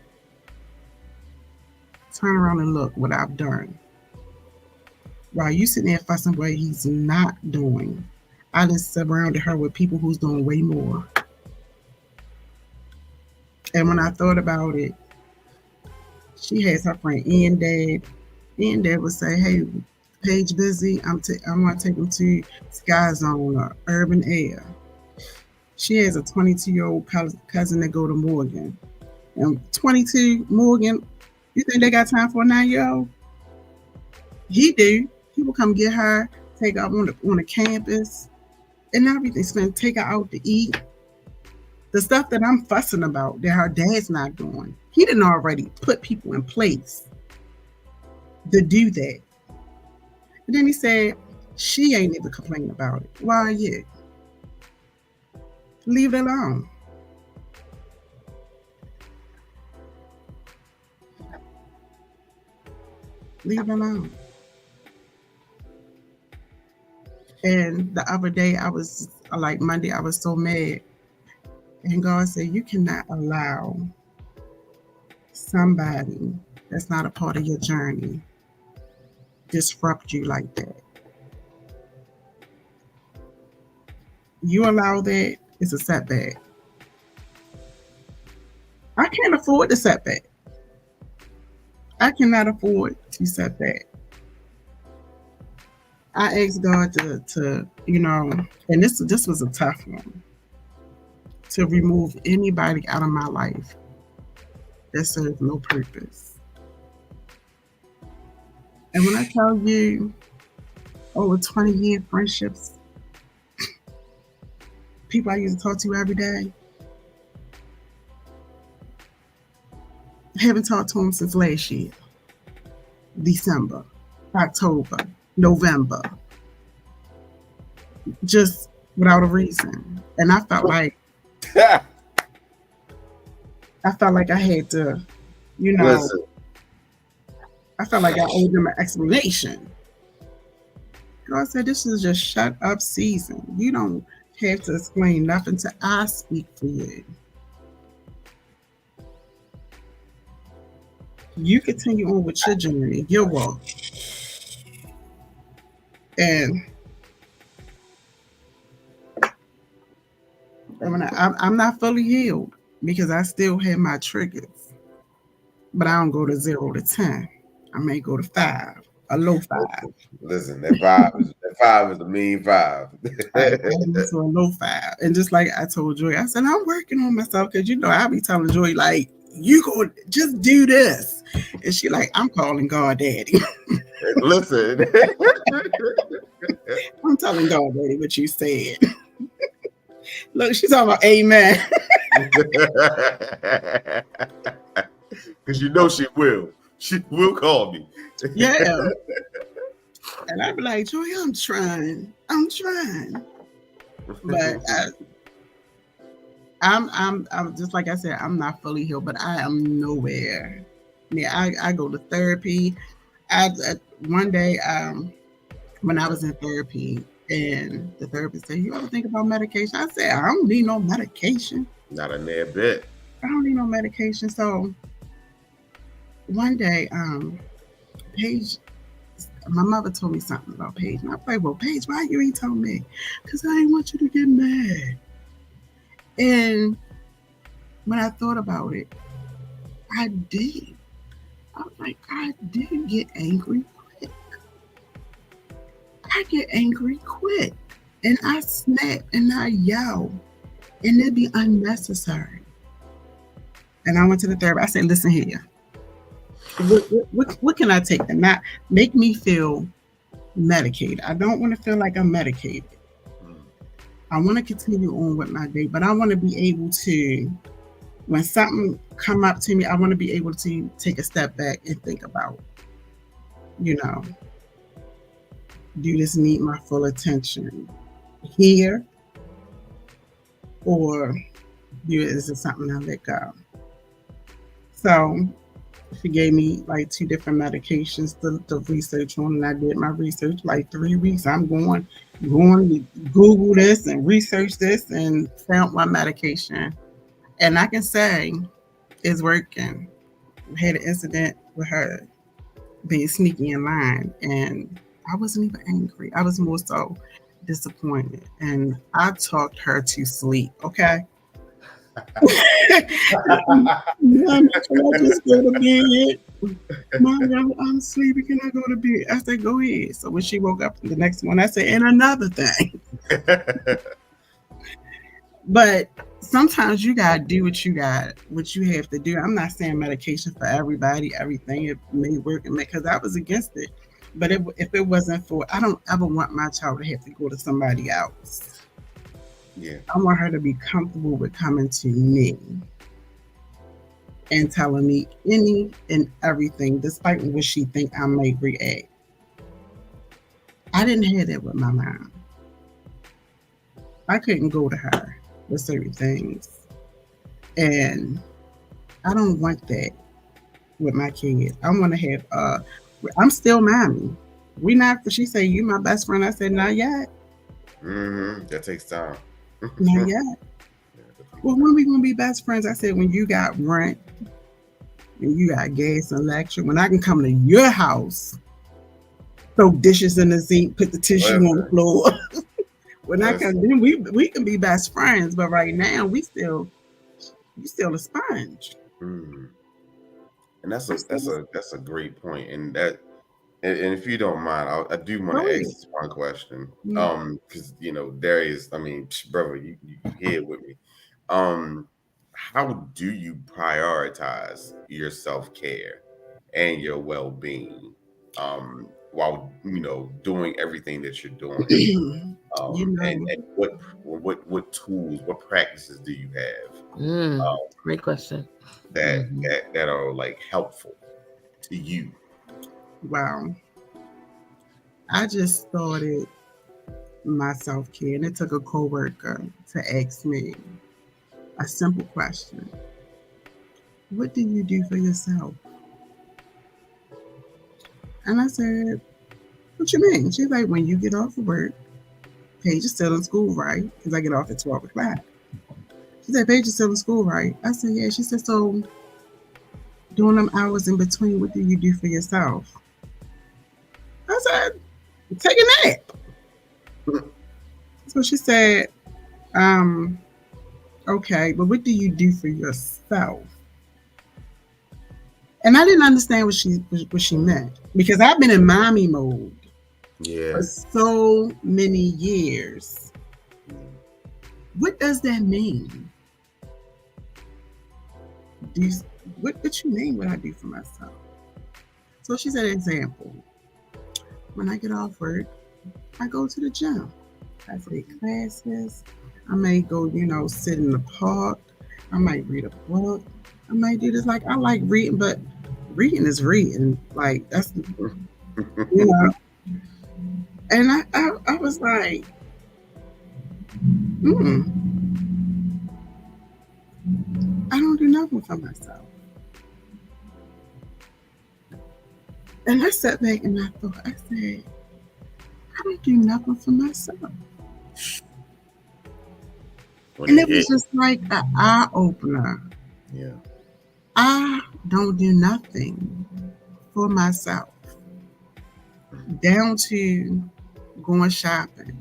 Turn around and look what I've done. While you sitting there fussing what he's not doing, I just surrounded her with people who's doing way more. And when I thought about it, she has her friend Ian Dad. Ian Dad would say, hey, Paige busy. I'm going to take him to Sky Zone or Urban Air. She has a 22-year-old cousin that go to Morgan. And 22, Morgan, you think they got time for a 9-year-old? He do. He will come get her, take her on the campus, and everything's going to take her out to eat. The stuff that I'm fussing about that her dad's not doing, he didn't already put people in place to do that. And then he said, she ain't even complaining about it. Why are you? Leave it alone. Leave it alone. And the other day, I was like Monday, I was so mad. And God said, you cannot allow somebody that's not a part of your journey disrupt you like that. You allow that, it's a setback. I can't afford the setback. I cannot afford to set back. I asked God to and this was a tough one, to remove anybody out of my life that serves no purpose. And when I tell you over 20-year friendships, people I used to talk to every day, I haven't talked to them since last year. December, October, November. Just without a reason. And I felt like I had to, Listen. I felt like I owed them an explanation. God said, this is just shut up season. You don't have to explain nothing till I speak for you. You continue on with your journey, your walk. And when I'm not fully healed because I still have my triggers. But I don't go to 0 to 10. I may go to 5, a low 5. Listen, that 5 is a mean 5. I go to a low 5. And just like I told Joy, I said, I'm working on myself because, I be telling Joy, like, you go just do this. And she like, I'm calling God Daddy. Listen. I'm telling God Daddy what you said. Look, she's talking about amen. Because you know she will. She will call me. Yeah. And I'd be like, Joy, I'm trying. But I'm just like I said, I'm not fully healed, but I am nowhere. Yeah, I go to therapy. One day, when I was in therapy, and the therapist said, "You ever think about medication?" I said, "I don't need no medication. Not a near bit. I don't need no medication." So one day, Paige, my mother told me something about Paige, and I was like, "Well, Paige, why you ain't told me?" Because I didn't want you to get mad. And when I thought about it, I did. I was like, I do get angry quick. I get angry quick. And I snap and I yell. And it'd be unnecessary. And I went to the therapist. I said, listen here. What can I take to not make me feel medicated? I don't want to feel like I'm medicated. I want to continue on with my day, but I want to be able to, when something come up to me, I want to be able to take a step back and think about, you know, do this need my full attention here, or is it something I let go? So she gave me like two different medications to research on, and I did my research like 3 weeks. I'm going to Google this and research this and found one medication, and I can say it's working. I had an incident with her being sneaky in line, and I wasn't even angry. I was more so disappointed, and I talked her to sleep. Okay. Mom, can I just go to bed? Mom, I'm sleepy. Can I go to bed? I said, go ahead. So when she woke up the next one, I said, and another thing. But sometimes you gotta do what you have to do. I'm not saying medication for everybody, everything. It may work and because I was against it. But if it wasn't for, I don't ever want my child to have to go to somebody else. Yeah. I want her to be comfortable with coming to me and telling me any and everything, despite what she think I may react. I didn't have that with my mom. I couldn't go to her with certain things. And I don't want that with my kids. I want to have I'm still mommy. We not she said, you my best friend. I said, not yet. That takes time. Not yet. Well, when we gonna be best friends? I said, when you got rent, when you got gas and electric, when I can come to your house, throw dishes in the sink, put the tissue on the floor. When I come, then we can be best friends. But right now, you still a sponge. And that's a great point. And if you don't mind, I do want to ask one question. Because Darius, I mean, brother, you here with me. How do you prioritize your self-care and your well-being while doing everything that you're doing? And what tools, what practices do you have? Great question. That are like helpful to you. Wow. I just started my self-care, and it took a coworker to ask me a simple question. What do you do for yourself? And I said, what you mean? She's like, when you get off of work, Paige is still in school, right? Because I get off at 12 o'clock. She said, Paige is still in school, right? I said, yeah. She said, so during them hours in between, what do you do for yourself? I said, take a nap. So she said, okay, but what do you do for yourself? And I didn't understand what she meant, because I've been in mommy mode for so many years. What does that mean? What you mean what I do for myself? So she said, example, when I get off work, I go to the gym. I take classes. I may go, sit in the park. I might read a book. I might do this. Like, I like reading, but reading is reading. Like, that's, And I was like, I don't do nothing for myself. And I sat back and I thought, I said, I don't do nothing for myself. And it was just like an eye opener. Yeah. I don't do nothing for myself. Down to going shopping.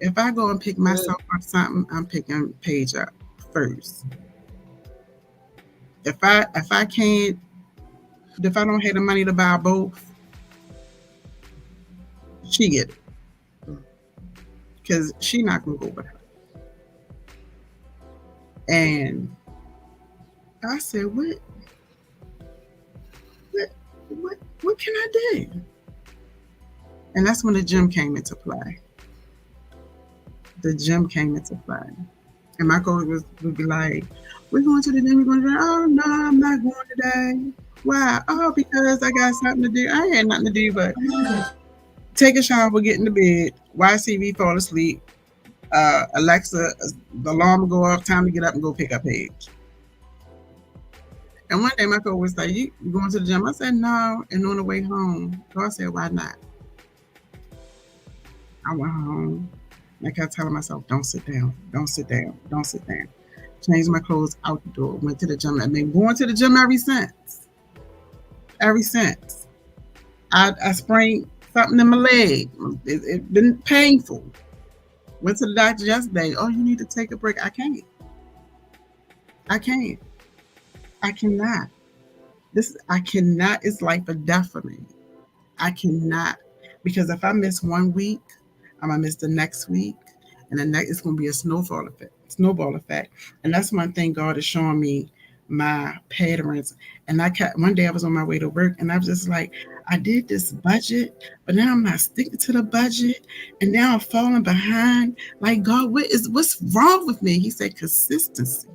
If I go and pick myself up something, I'm picking Paige up first. If I don't have the money to buy both, she get it. Because she not gonna go with her. And I said, what can I do? And that's when the gym came into play. the gym came into play. And my coach would be like, "We're going to the gym, we're going to the gym." Oh, no, I'm not going today. Why? Oh, because I got something to do. I had nothing to do but take a shower, get into bed, watch TV, fall asleep. Alexa, the alarm will go off, time to get up and go pick up Paige. And one day my coach was like, "You going to the gym?" I said, "No." And on the way home, God said, "Why not?" I went home. I kept telling myself, "Don't sit down, don't sit down, don't sit down." Changed my clothes out the door, went to the gym. I've been going to the gym ever since. Ever since. I sprained something in my leg. It been painful. Went to the doctor yesterday. "Oh, you need to take a break." I can't. I can't. I cannot. I cannot. It's life or death for me. I cannot. Because if I miss 1 week, I'm gonna miss the next week. And the next it's gonna be a snowball effect. Snowball effect. And that's one thing God is showing me my patterns. And I kept one day I was on my way to work and I was just like, I did this budget, but now I'm not sticking to the budget, and now I'm falling behind. Like, God, what's wrong with me? He said, consistency.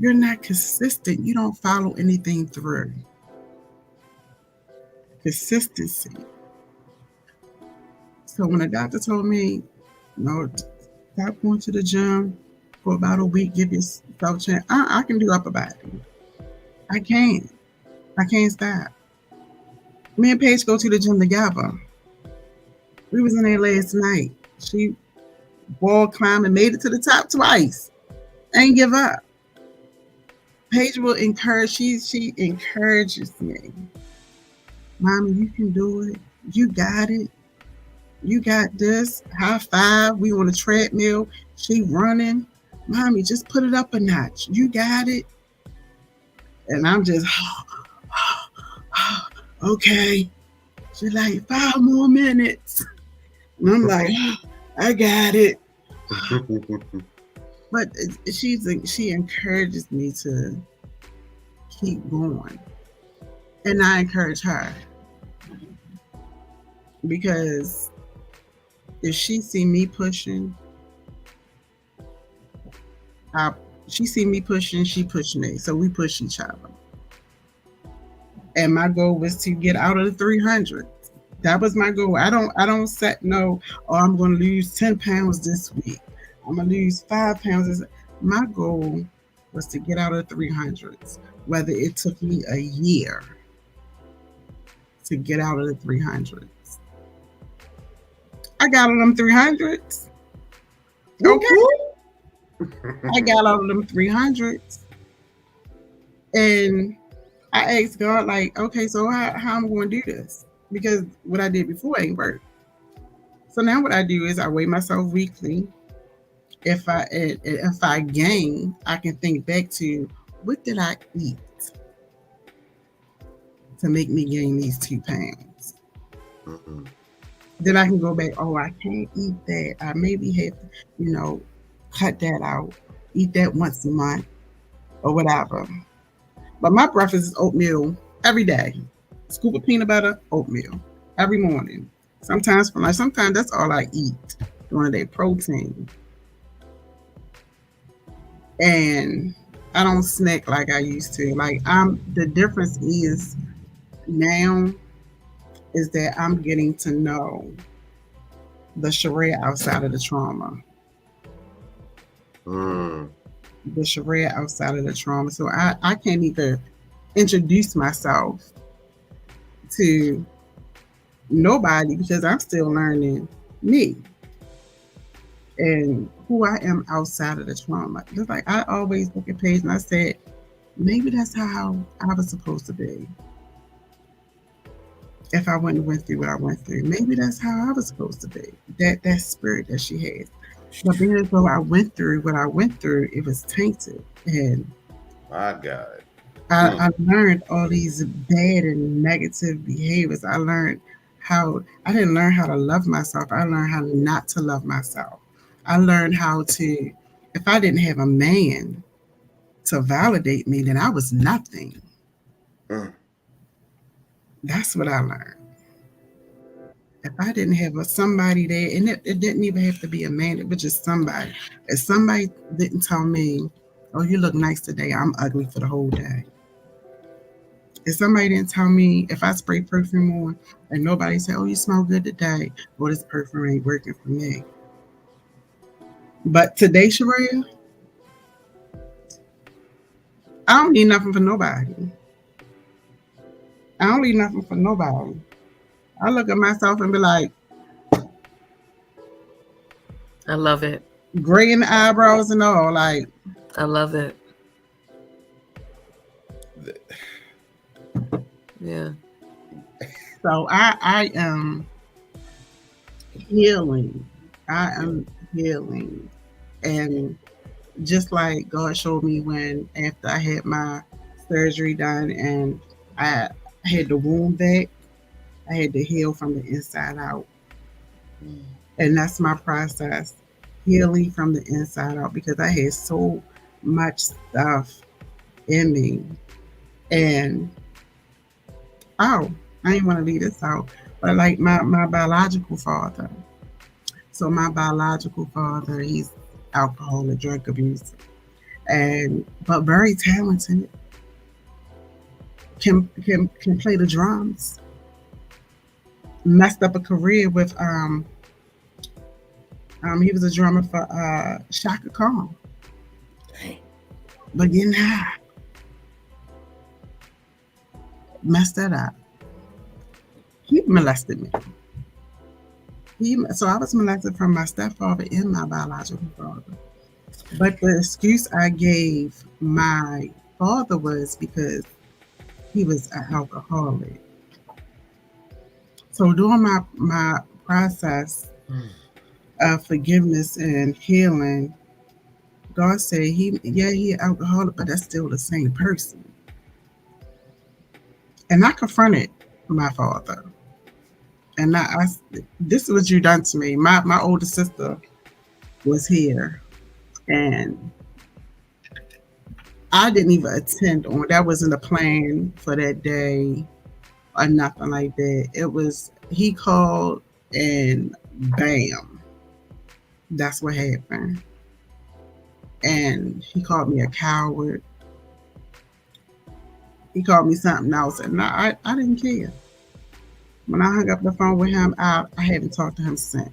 You're not consistent. You don't follow anything through. Consistency. So when the doctor told me, no, stop going to the gym for about a week, give yourself a chance. I can do upper body. I can't. I can't stop. Me and Paige go to the gym together. We was in there last night. She wall climbed and made it to the top twice. Ain't give up. Paige will encourage. She encourages me. "Mommy, you can do it. You got it. You got this." High five. We on a treadmill. She running. "Mommy, just put it up a notch. You got it." And I'm just, okay. She's like, 5 more minutes. And I'm like, I got it. But she encourages me to keep going. And I encourage her. Because if she see me pushing, she see me pushing, she push me. So we push each other. And my goal was to get out of the 300. That was my goal. I don't set no, oh, I'm going to lose 10 pounds this week. I'm going to lose 5 pounds. My goal was to get out of the 300s, whether it took me a year to get out of the 300s. I got out of them 300s. Okay. I got out of them 300s. And I asked God, like, okay, so how am I going to do this? Because what I did before ain't work. So now what I do is I weigh myself weekly. If I gain, I can think back to what did I eat to make me gain these 2 pounds. Mm-hmm. Then I can go back. Oh, I can't eat that. I maybe have to, cut that out. Eat that once a month or whatever. But my breakfast is oatmeal every day. Scoop of peanut butter, oatmeal every morning. Sometimes for lunch. Sometimes that's all I eat during the day. Protein. And I don't snack like I used to. Like the difference is now is that I'm getting to know the Sharrea outside of the trauma. The Sharrea outside of the trauma. So I can't even introduce myself to nobody because I'm still learning me and who I am outside of the trauma. Just like I always look at Paige and I said, maybe that's how I was supposed to be. If I wouldn't have went through what I went through, maybe that's how I was supposed to be. That spirit that she has. But being as though I went through what I went through, it was tainted. And my God. I learned all these bad and negative behaviors. I didn't learn how to love myself. I learned how not to love myself. I learned how to, if I didn't have a man to validate me, then I was nothing. That's what I learned. if I didn't have somebody there, and it didn't even have to be a man, it was just somebody. If somebody didn't tell me, "Oh, you look nice today," I'm ugly for the whole day. If somebody didn't tell me, if I spray perfume on and nobody said, "Oh, you smell good today," well, this perfume ain't working for me. But today, Sharrea, I don't need nothing for nobody. I don't need nothing for nobody. I look at myself and be like, I love it. gray in the eyebrows and all. Like, I love it. Yeah. so I am healing. I am healing. And just like God showed me when after I had my surgery done and I had the wound back, I had to heal from the inside out. And that's my process, healing from the inside out, because I had so much stuff in me. And oh, I didn't want to leave this out, but like my biological father. So my biological father, he's alcoholic, drug abuse, and but very talented. Can play the drums. Messed up a career with he was a drummer for Shaka Khan. But getting high, messed that up. He molested me. So I was molested from my stepfather and my biological father. But the excuse I gave my father was because he was an alcoholic. So during my process of forgiveness and healing, God said he an alcoholic, but that's still the same person. And I confronted my father. And this is what you done to me. My older sister was here, and I didn't even attend on. That wasn't a plan for that day or nothing like that. It was he called and bam, that's what happened. And he called me a coward. He called me something else, and I didn't care. When I hung up the phone with him, I haven't talked to him since,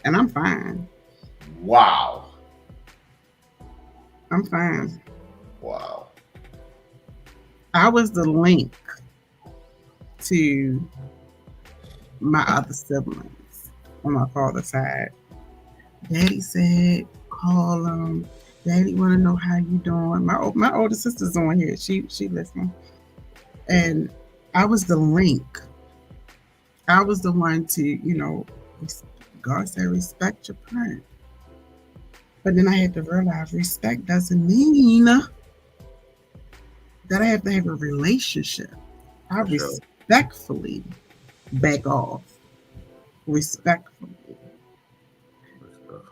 and I'm fine. Wow. I'm fine. Wow. I was the link to my other siblings on my father's side. Daddy said, call him. Daddy want to know how you doing. My older sister's on here. She listening. And I was the link. I was the one to, God said respect your parent. But then I had to realize respect doesn't mean that I have to have a relationship. I respectfully back off. Respectfully.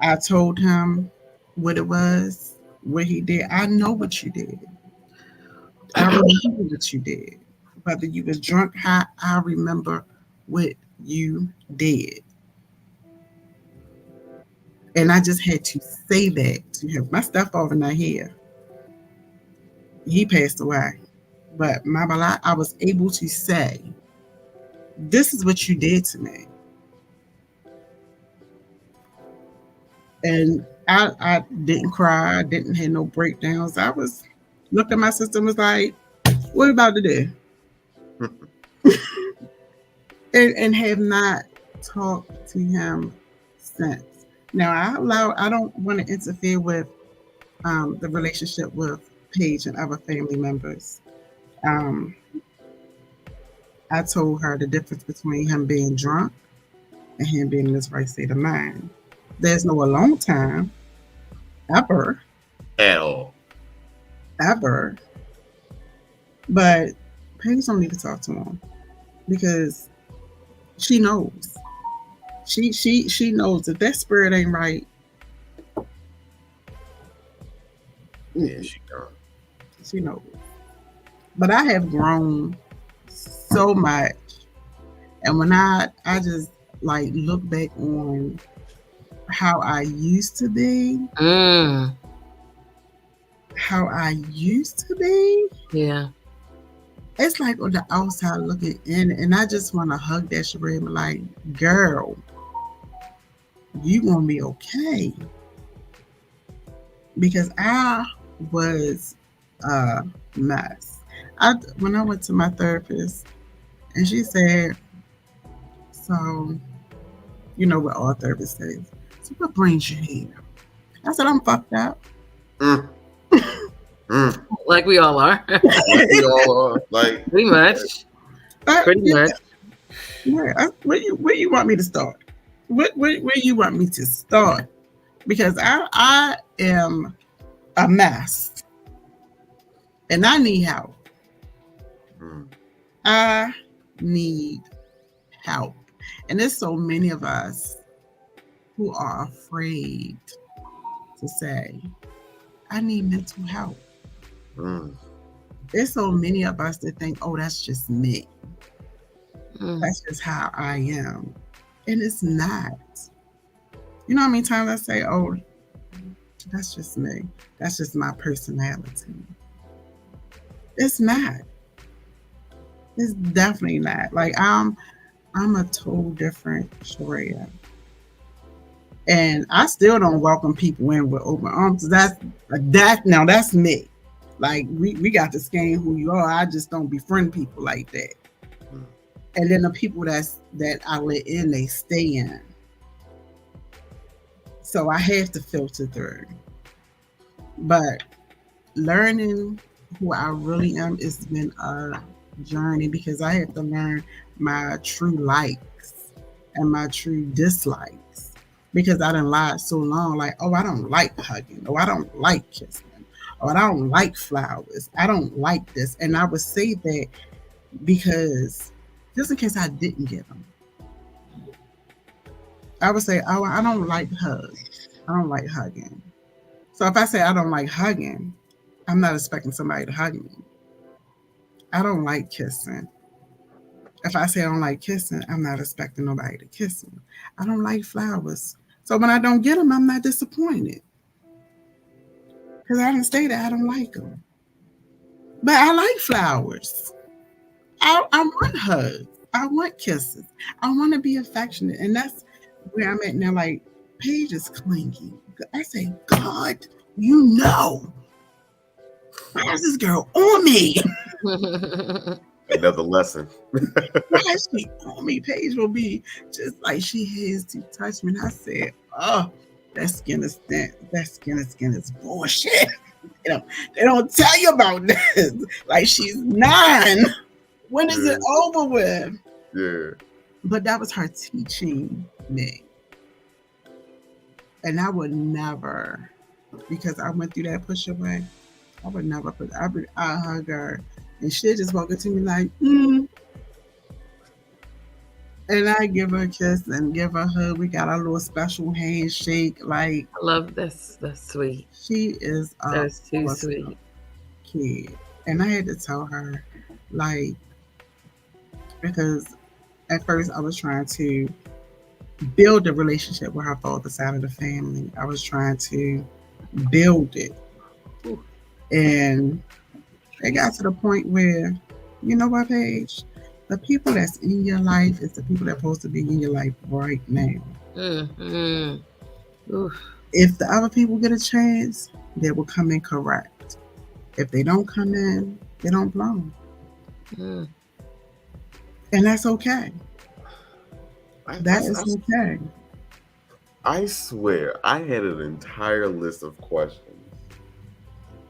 I told him what it was, what he did. I know what you did. I remember what you did. Whether you was drunk, high, I remember what you did. And I just had to say that to him. My stepfather not here. He passed away. But I was able to say, this is what you did to me. And I didn't cry. I didn't have no breakdowns. I was looked at my sister and was like, what are we about to do? and have not talked to him since. Now I don't want to interfere with the relationship with Paige and other family members. Um, I told her the difference between him being drunk and him being in his right state of mind. There's no alone time ever, At all. ever. But Paige don't need to talk to him because she knows. She knows if that spirit ain't right. Yeah, she gone. She knows. But I have grown so much And when I just like look back on how I used to be, Mm. how I used to be, Yeah. it's like on the outside looking in, and I just want to hug that Sharrea and be like, girl, you gonna be okay. Because I was a mess. When I went to my therapist, and she said, so, you know what all therapists say, so what brings you here? I said, I'm fucked up. Mm, mm. Like we all are. Like we all are. Like, Pretty much. Pretty Yeah, much. yeah. Where you want me to start? Where you want me to start? Because I am a mess, and I need help. mm, I need help. And there's so many of us who are afraid to say, I need mental health. mm, There's so many of us that think, oh, that's just me. Mm. That's just how I am. And it's not. You know how many times I say, oh, that's just me. That's just my personality. It's not. It's definitely not. Like I'm a total different Sharrea. And I still don't welcome people in with open arms. That's me. Like we got to scan who you are. I just don't befriend people like that. mm. And then the people that I let in, they stay in. So I have to filter through. But learning who I really am has been a journey because I have to learn my true likes and my true dislikes because I done lied so long. Like, oh, I don't like hugging. Oh, I don't like kissing. Oh, I don't like flowers. I don't like this. And I would say that because just in case I didn't get them, I would say, oh, I don't like hugs. I don't like hugging. So if I say I don't like hugging, I'm not expecting somebody to hug me. I don't like kissing. If I say I don't like kissing, I'm not expecting nobody to kiss me. I don't like flowers. So when I don't get them, I'm not disappointed because I didn't say that I don't like them. But I like flowers. I want hugs. I want kisses. I want to be affectionate. And that's where I'm at now. Like, Paige is clingy. I say, God, you know, why is this girl on me? Another lesson. Why is she on me? Paige will be just like she has to touch me. And I said, oh, that skin is thin. That skin is bullshit. They don't tell you about this. Like she's 9. When is it over with? Yeah. But that was her teaching me. And I would never, because I went through that push away, I would never I hug her. And she'd just walk up to me like, And I give her a kiss and give her a hug. We got our little special handshake. Like, I love this. That's sweet. she is a That's too awesome sweet. kid. And I had to tell her, like, because at first I was trying to build a relationship with her father's side of the family. I was trying to build it. Ooh. And it got to the point where, you know what, Paige? The people that's in your life is the people that's supposed to be in your life right now. Mm-hmm. If the other people get a chance, they will come in correct. If they don't come in, they don't belong. Mm. And that's okay. That is okay. I swear, I had an entire list of questions,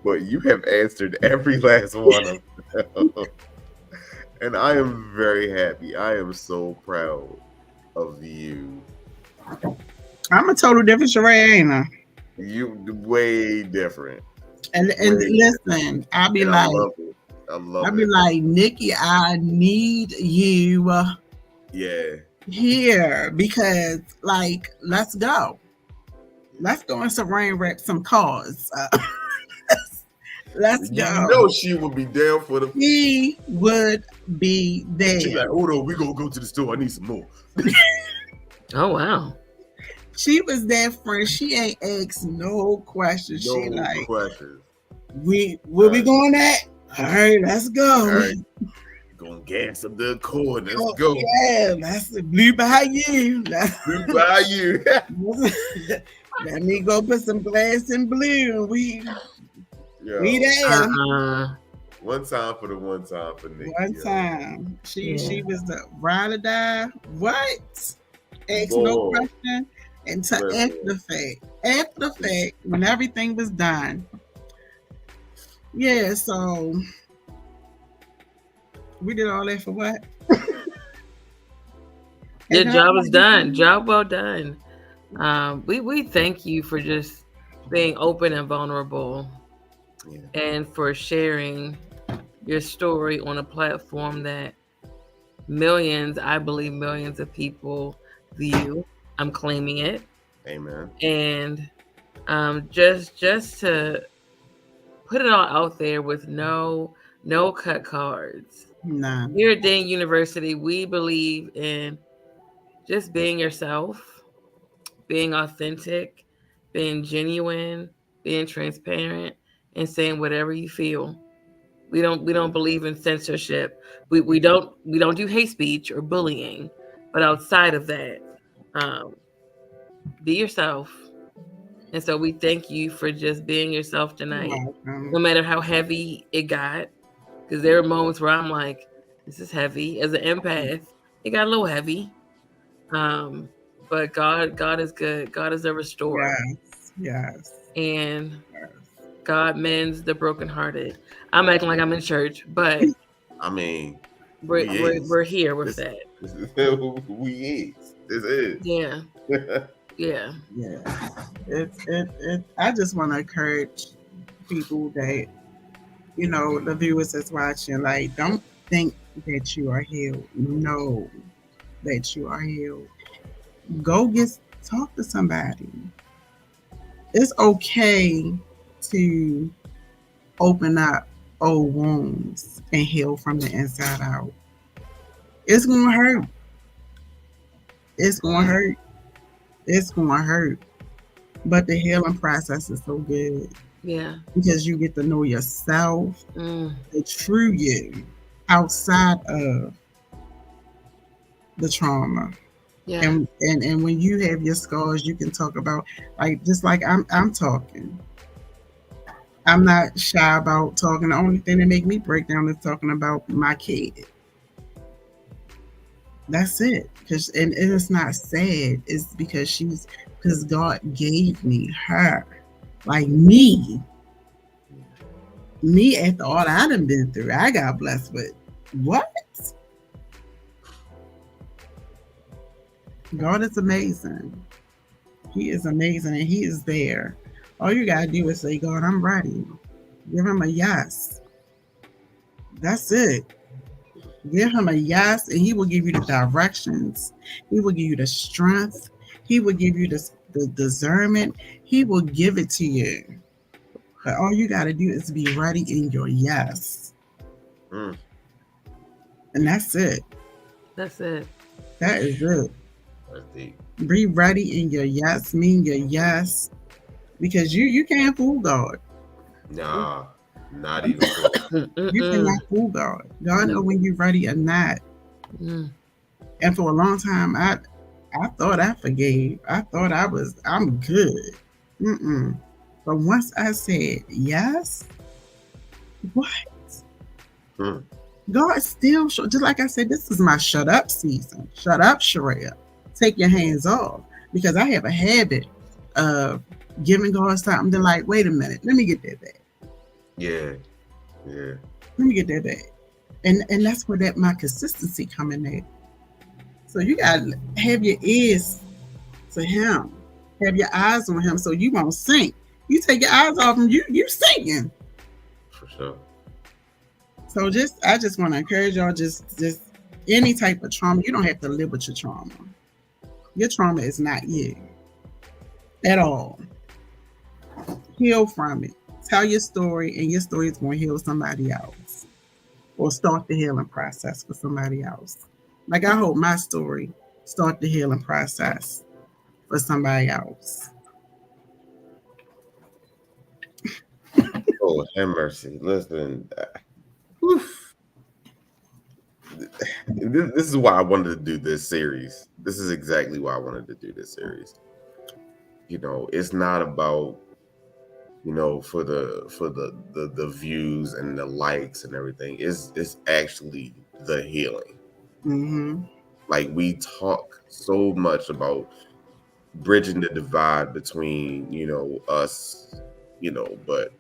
but you have answered every last one of them. And I am very happy. I am so proud of you. I'm a total different Sharrea, ain't I? You way different. And listen, I'll be like, I love I'll be like, Nikki, I need you here because, like, let's go. Let's go and saran wrap some cars. Let's You go. know she would be down for the. He would be there. She's like, hold on, we gonna go to the store. I need some more. Oh wow. She was that friend. She ain't asked no questions. No She like, questions. where All we right. going at? All right, let's go. All right. Gonna gas up the Accord. Let's go. Yeah, that's blue by you. Blue by you. Let me go put some glass in blue. We there. One time for the one time for Nikki. One time. She Yeah. was the ride or die. What? Ask Boy. no question. Until Listen. after the fact, when everything was done. Yeah, so we did all that for what? Your job is done. Job well done. We thank you for just being open and vulnerable, Yeah. and for sharing your story on a platform that millions, I believe millions of people view. I'm claiming it. Amen. And just to put it all out there with no cut cards. Nah. Here at Dane University, we believe in just being yourself, being authentic, being genuine, being transparent, and saying whatever you feel. We don't believe in censorship. We don't do hate speech or bullying. But outside of that, be yourself. And so we thank you for just being yourself tonight, no matter how heavy it got. Because there are moments where I'm like, this is heavy. As an empath, it got a little heavy. But God is good. God is a restorer. Yes. And God mends the brokenhearted. I'm acting like I'm in church, but I mean, we're here with that. This is who we is. This is. Yeah. Yeah. I just want to encourage people that, the viewers that's watching, like, don't think that you are healed. Know that you are healed. Go talk to somebody. It's okay to open up old wounds and heal from the inside out. It's gonna hurt. It's gonna hurt. It's gonna hurt. But the healing process is so good. Yeah. Because you get to know yourself, the true you, outside of the trauma. Yeah. And when you have your scars, you can talk about, like, just like I'm talking. I'm not shy about talking. The only thing that make me break down is talking about my kid. That's it. And it's not sad. It's because God gave me her. Like me after all I done been through, I got blessed with what? God is amazing. He is amazing, and He is there. All you gotta do is say, God, I'm ready. Give Him a yes. That's it. Give Him a yes, and He will give you the directions. He will give you the strength. He will give you the discernment. He will give it to you. But all you gotta do is be ready in your yes. And that's it. That's it. That is it. That's deep. Be ready in your yes, mean your yes. Because you can't fool God. Nah, not even. You cannot fool God. God knows when you're ready or not. And for a long time, I thought I forgave. I thought I'm good. But once I said yes, what? God still showed, just like I said, this is my shut up season. Shut up, Sharrea. Take your hands off. Because I have a habit of giving God something, then like, wait a minute, let me get that back. Yeah. Let me get that back. And that's where my consistency coming in. So you gotta have your ears to Him. Have your eyes on Him so you won't sink. You take your eyes off Him, you sinking. For sure. So I just want to encourage y'all, just any type of trauma, you don't have to live with your trauma. Your trauma is not you at all. Heal from it. Tell your story, and your story is going to heal somebody else or start the healing process for somebody else. Like I hope my story start the healing process for somebody else. Oh, have mercy. Listen, this is why I wanted to do this series. This is exactly why I wanted to do this series. It's not about for the views and the likes and everything. It's actually the healing. Mm-hmm. Like, we talk so much about bridging the divide between us, but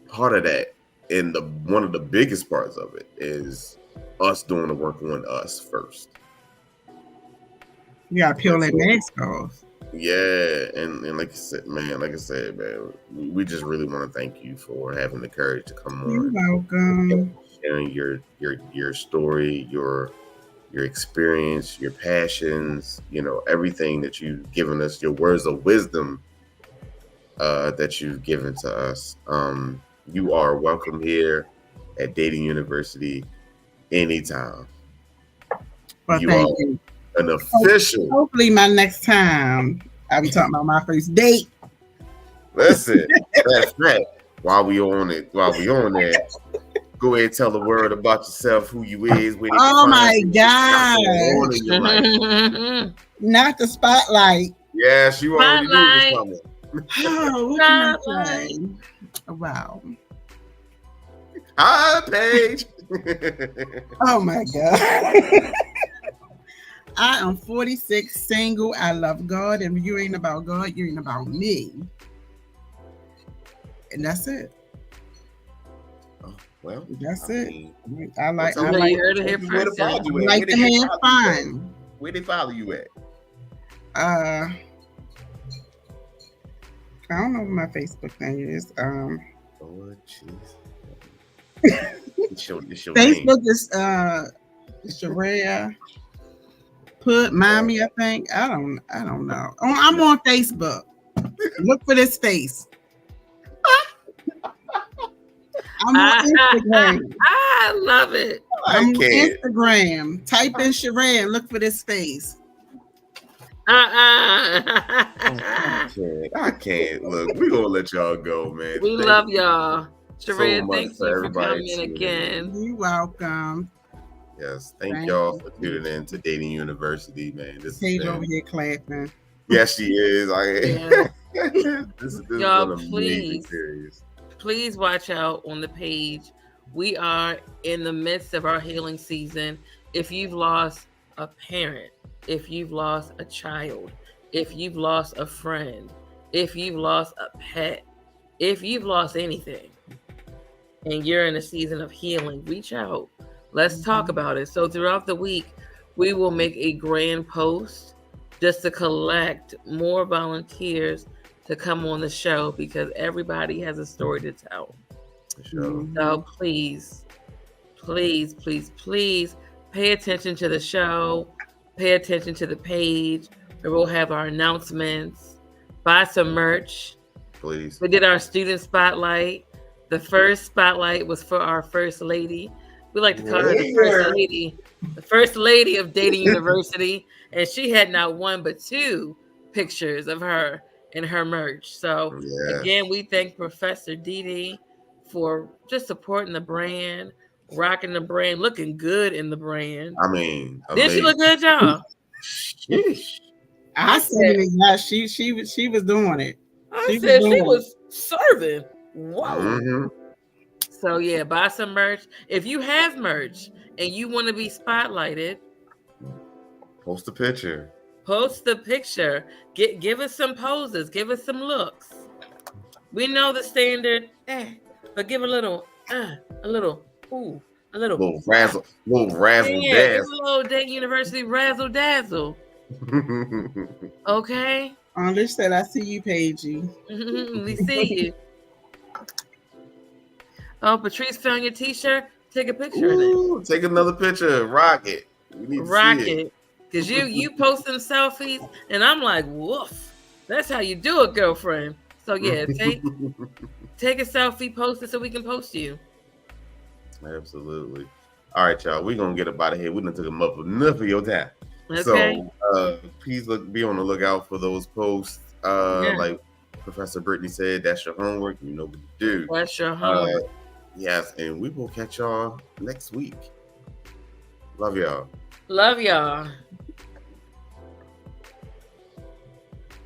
part of that, and one of the biggest parts of it, is us doing the work on us first. You gotta peel that mask off. Yeah, and like I said, man, we just really want to thank you for having the courage to come You're on, welcome. sharing your story, your experience, your passions, everything that you've given us, your words of wisdom that you've given to us. You are welcome here at Dating University anytime. Well, You thank are you. an official. Hopefully, my next time I'll be talking about my first date. Listen, that's right. While we on there, go ahead and tell the world about yourself, who you is, where they can Oh find my you, what's going on God. in your life. Not the spotlight. Yes, you already knew it was coming. Oh, what can I say? Wow. Hi, Paige. Oh my God. I am 46, single. I love God. And if you ain't about God, you ain't about me. And that's it. Oh, well, That's I it. mean, I like tell I me like you heard it here where to first. follow you at. like to have fun. Where they follow you at? I don't know what my Facebook thing is. Oh, jeez. It's your name. Facebook is Sharrea. Put mommy, I think. I don't know. Oh, I'm on Facebook. Look for this face. I'm on Instagram. I love it. I'm on Instagram. Type in Sharrea and look for this face. I can't. Look, we're gonna let y'all go, man. We love y'all. Sharrea, so much thank for you for everybody coming tuning again. You're welcome. Yes, thank y'all for tuning in to Dating University, man. This Paige has over been, here clapping. yes, she is. This Y'all, is an amazing series. Please watch out on the page. We are in the midst of our healing season. If you've lost a parent, if you've lost a child, if you've lost a friend, if you've lost a pet, if you've lost anything, and you're in a season of healing, reach out. Let's talk about it. So throughout the week, we will make a grand post just to collect more volunteers to come on the show, because everybody has a story to tell. Sure. So please, please, please, please pay attention to the show. Pay attention to the page where we'll have our announcements. Buy some merch. Please. We did our student spotlight. The first spotlight was for our first lady. We like to call her the first lady. The first lady of Dating University. And she had not one but two pictures of her in her merch. So again, we thank Professor Dee for just supporting the brand, rocking the brand, looking good in the brand. I mean, did she look good, y'all? I said, yeah, she was doing it. She was serving. Wow. Mm-hmm. So yeah, buy some merch. If you have merch and you want to be spotlighted, post a picture. Post the picture. Give us some poses. Give us some looks. We know the standard, but give a little razzle, dazzle, a little Dating University razzle dazzle. Okay. Unleash said, I see you, Paigey. We see you. Oh, Patrice found your t-shirt. Take a picture of it. Take another picture. Rock it. We need Rock to see it. Because you post them selfies, and I'm like, woof. That's how you do it, girlfriend. So yeah, take a selfie, post it so we can post you. Absolutely. All right, y'all. We're gonna get up out of here. We done took up enough of your time. Okay. So please be on the lookout for those posts. Yeah. Like Professor Brittany said, that's your homework. You know what to do. That's your Uh homework. yes, and we will catch y'all next week. Love y'all. Love y'all.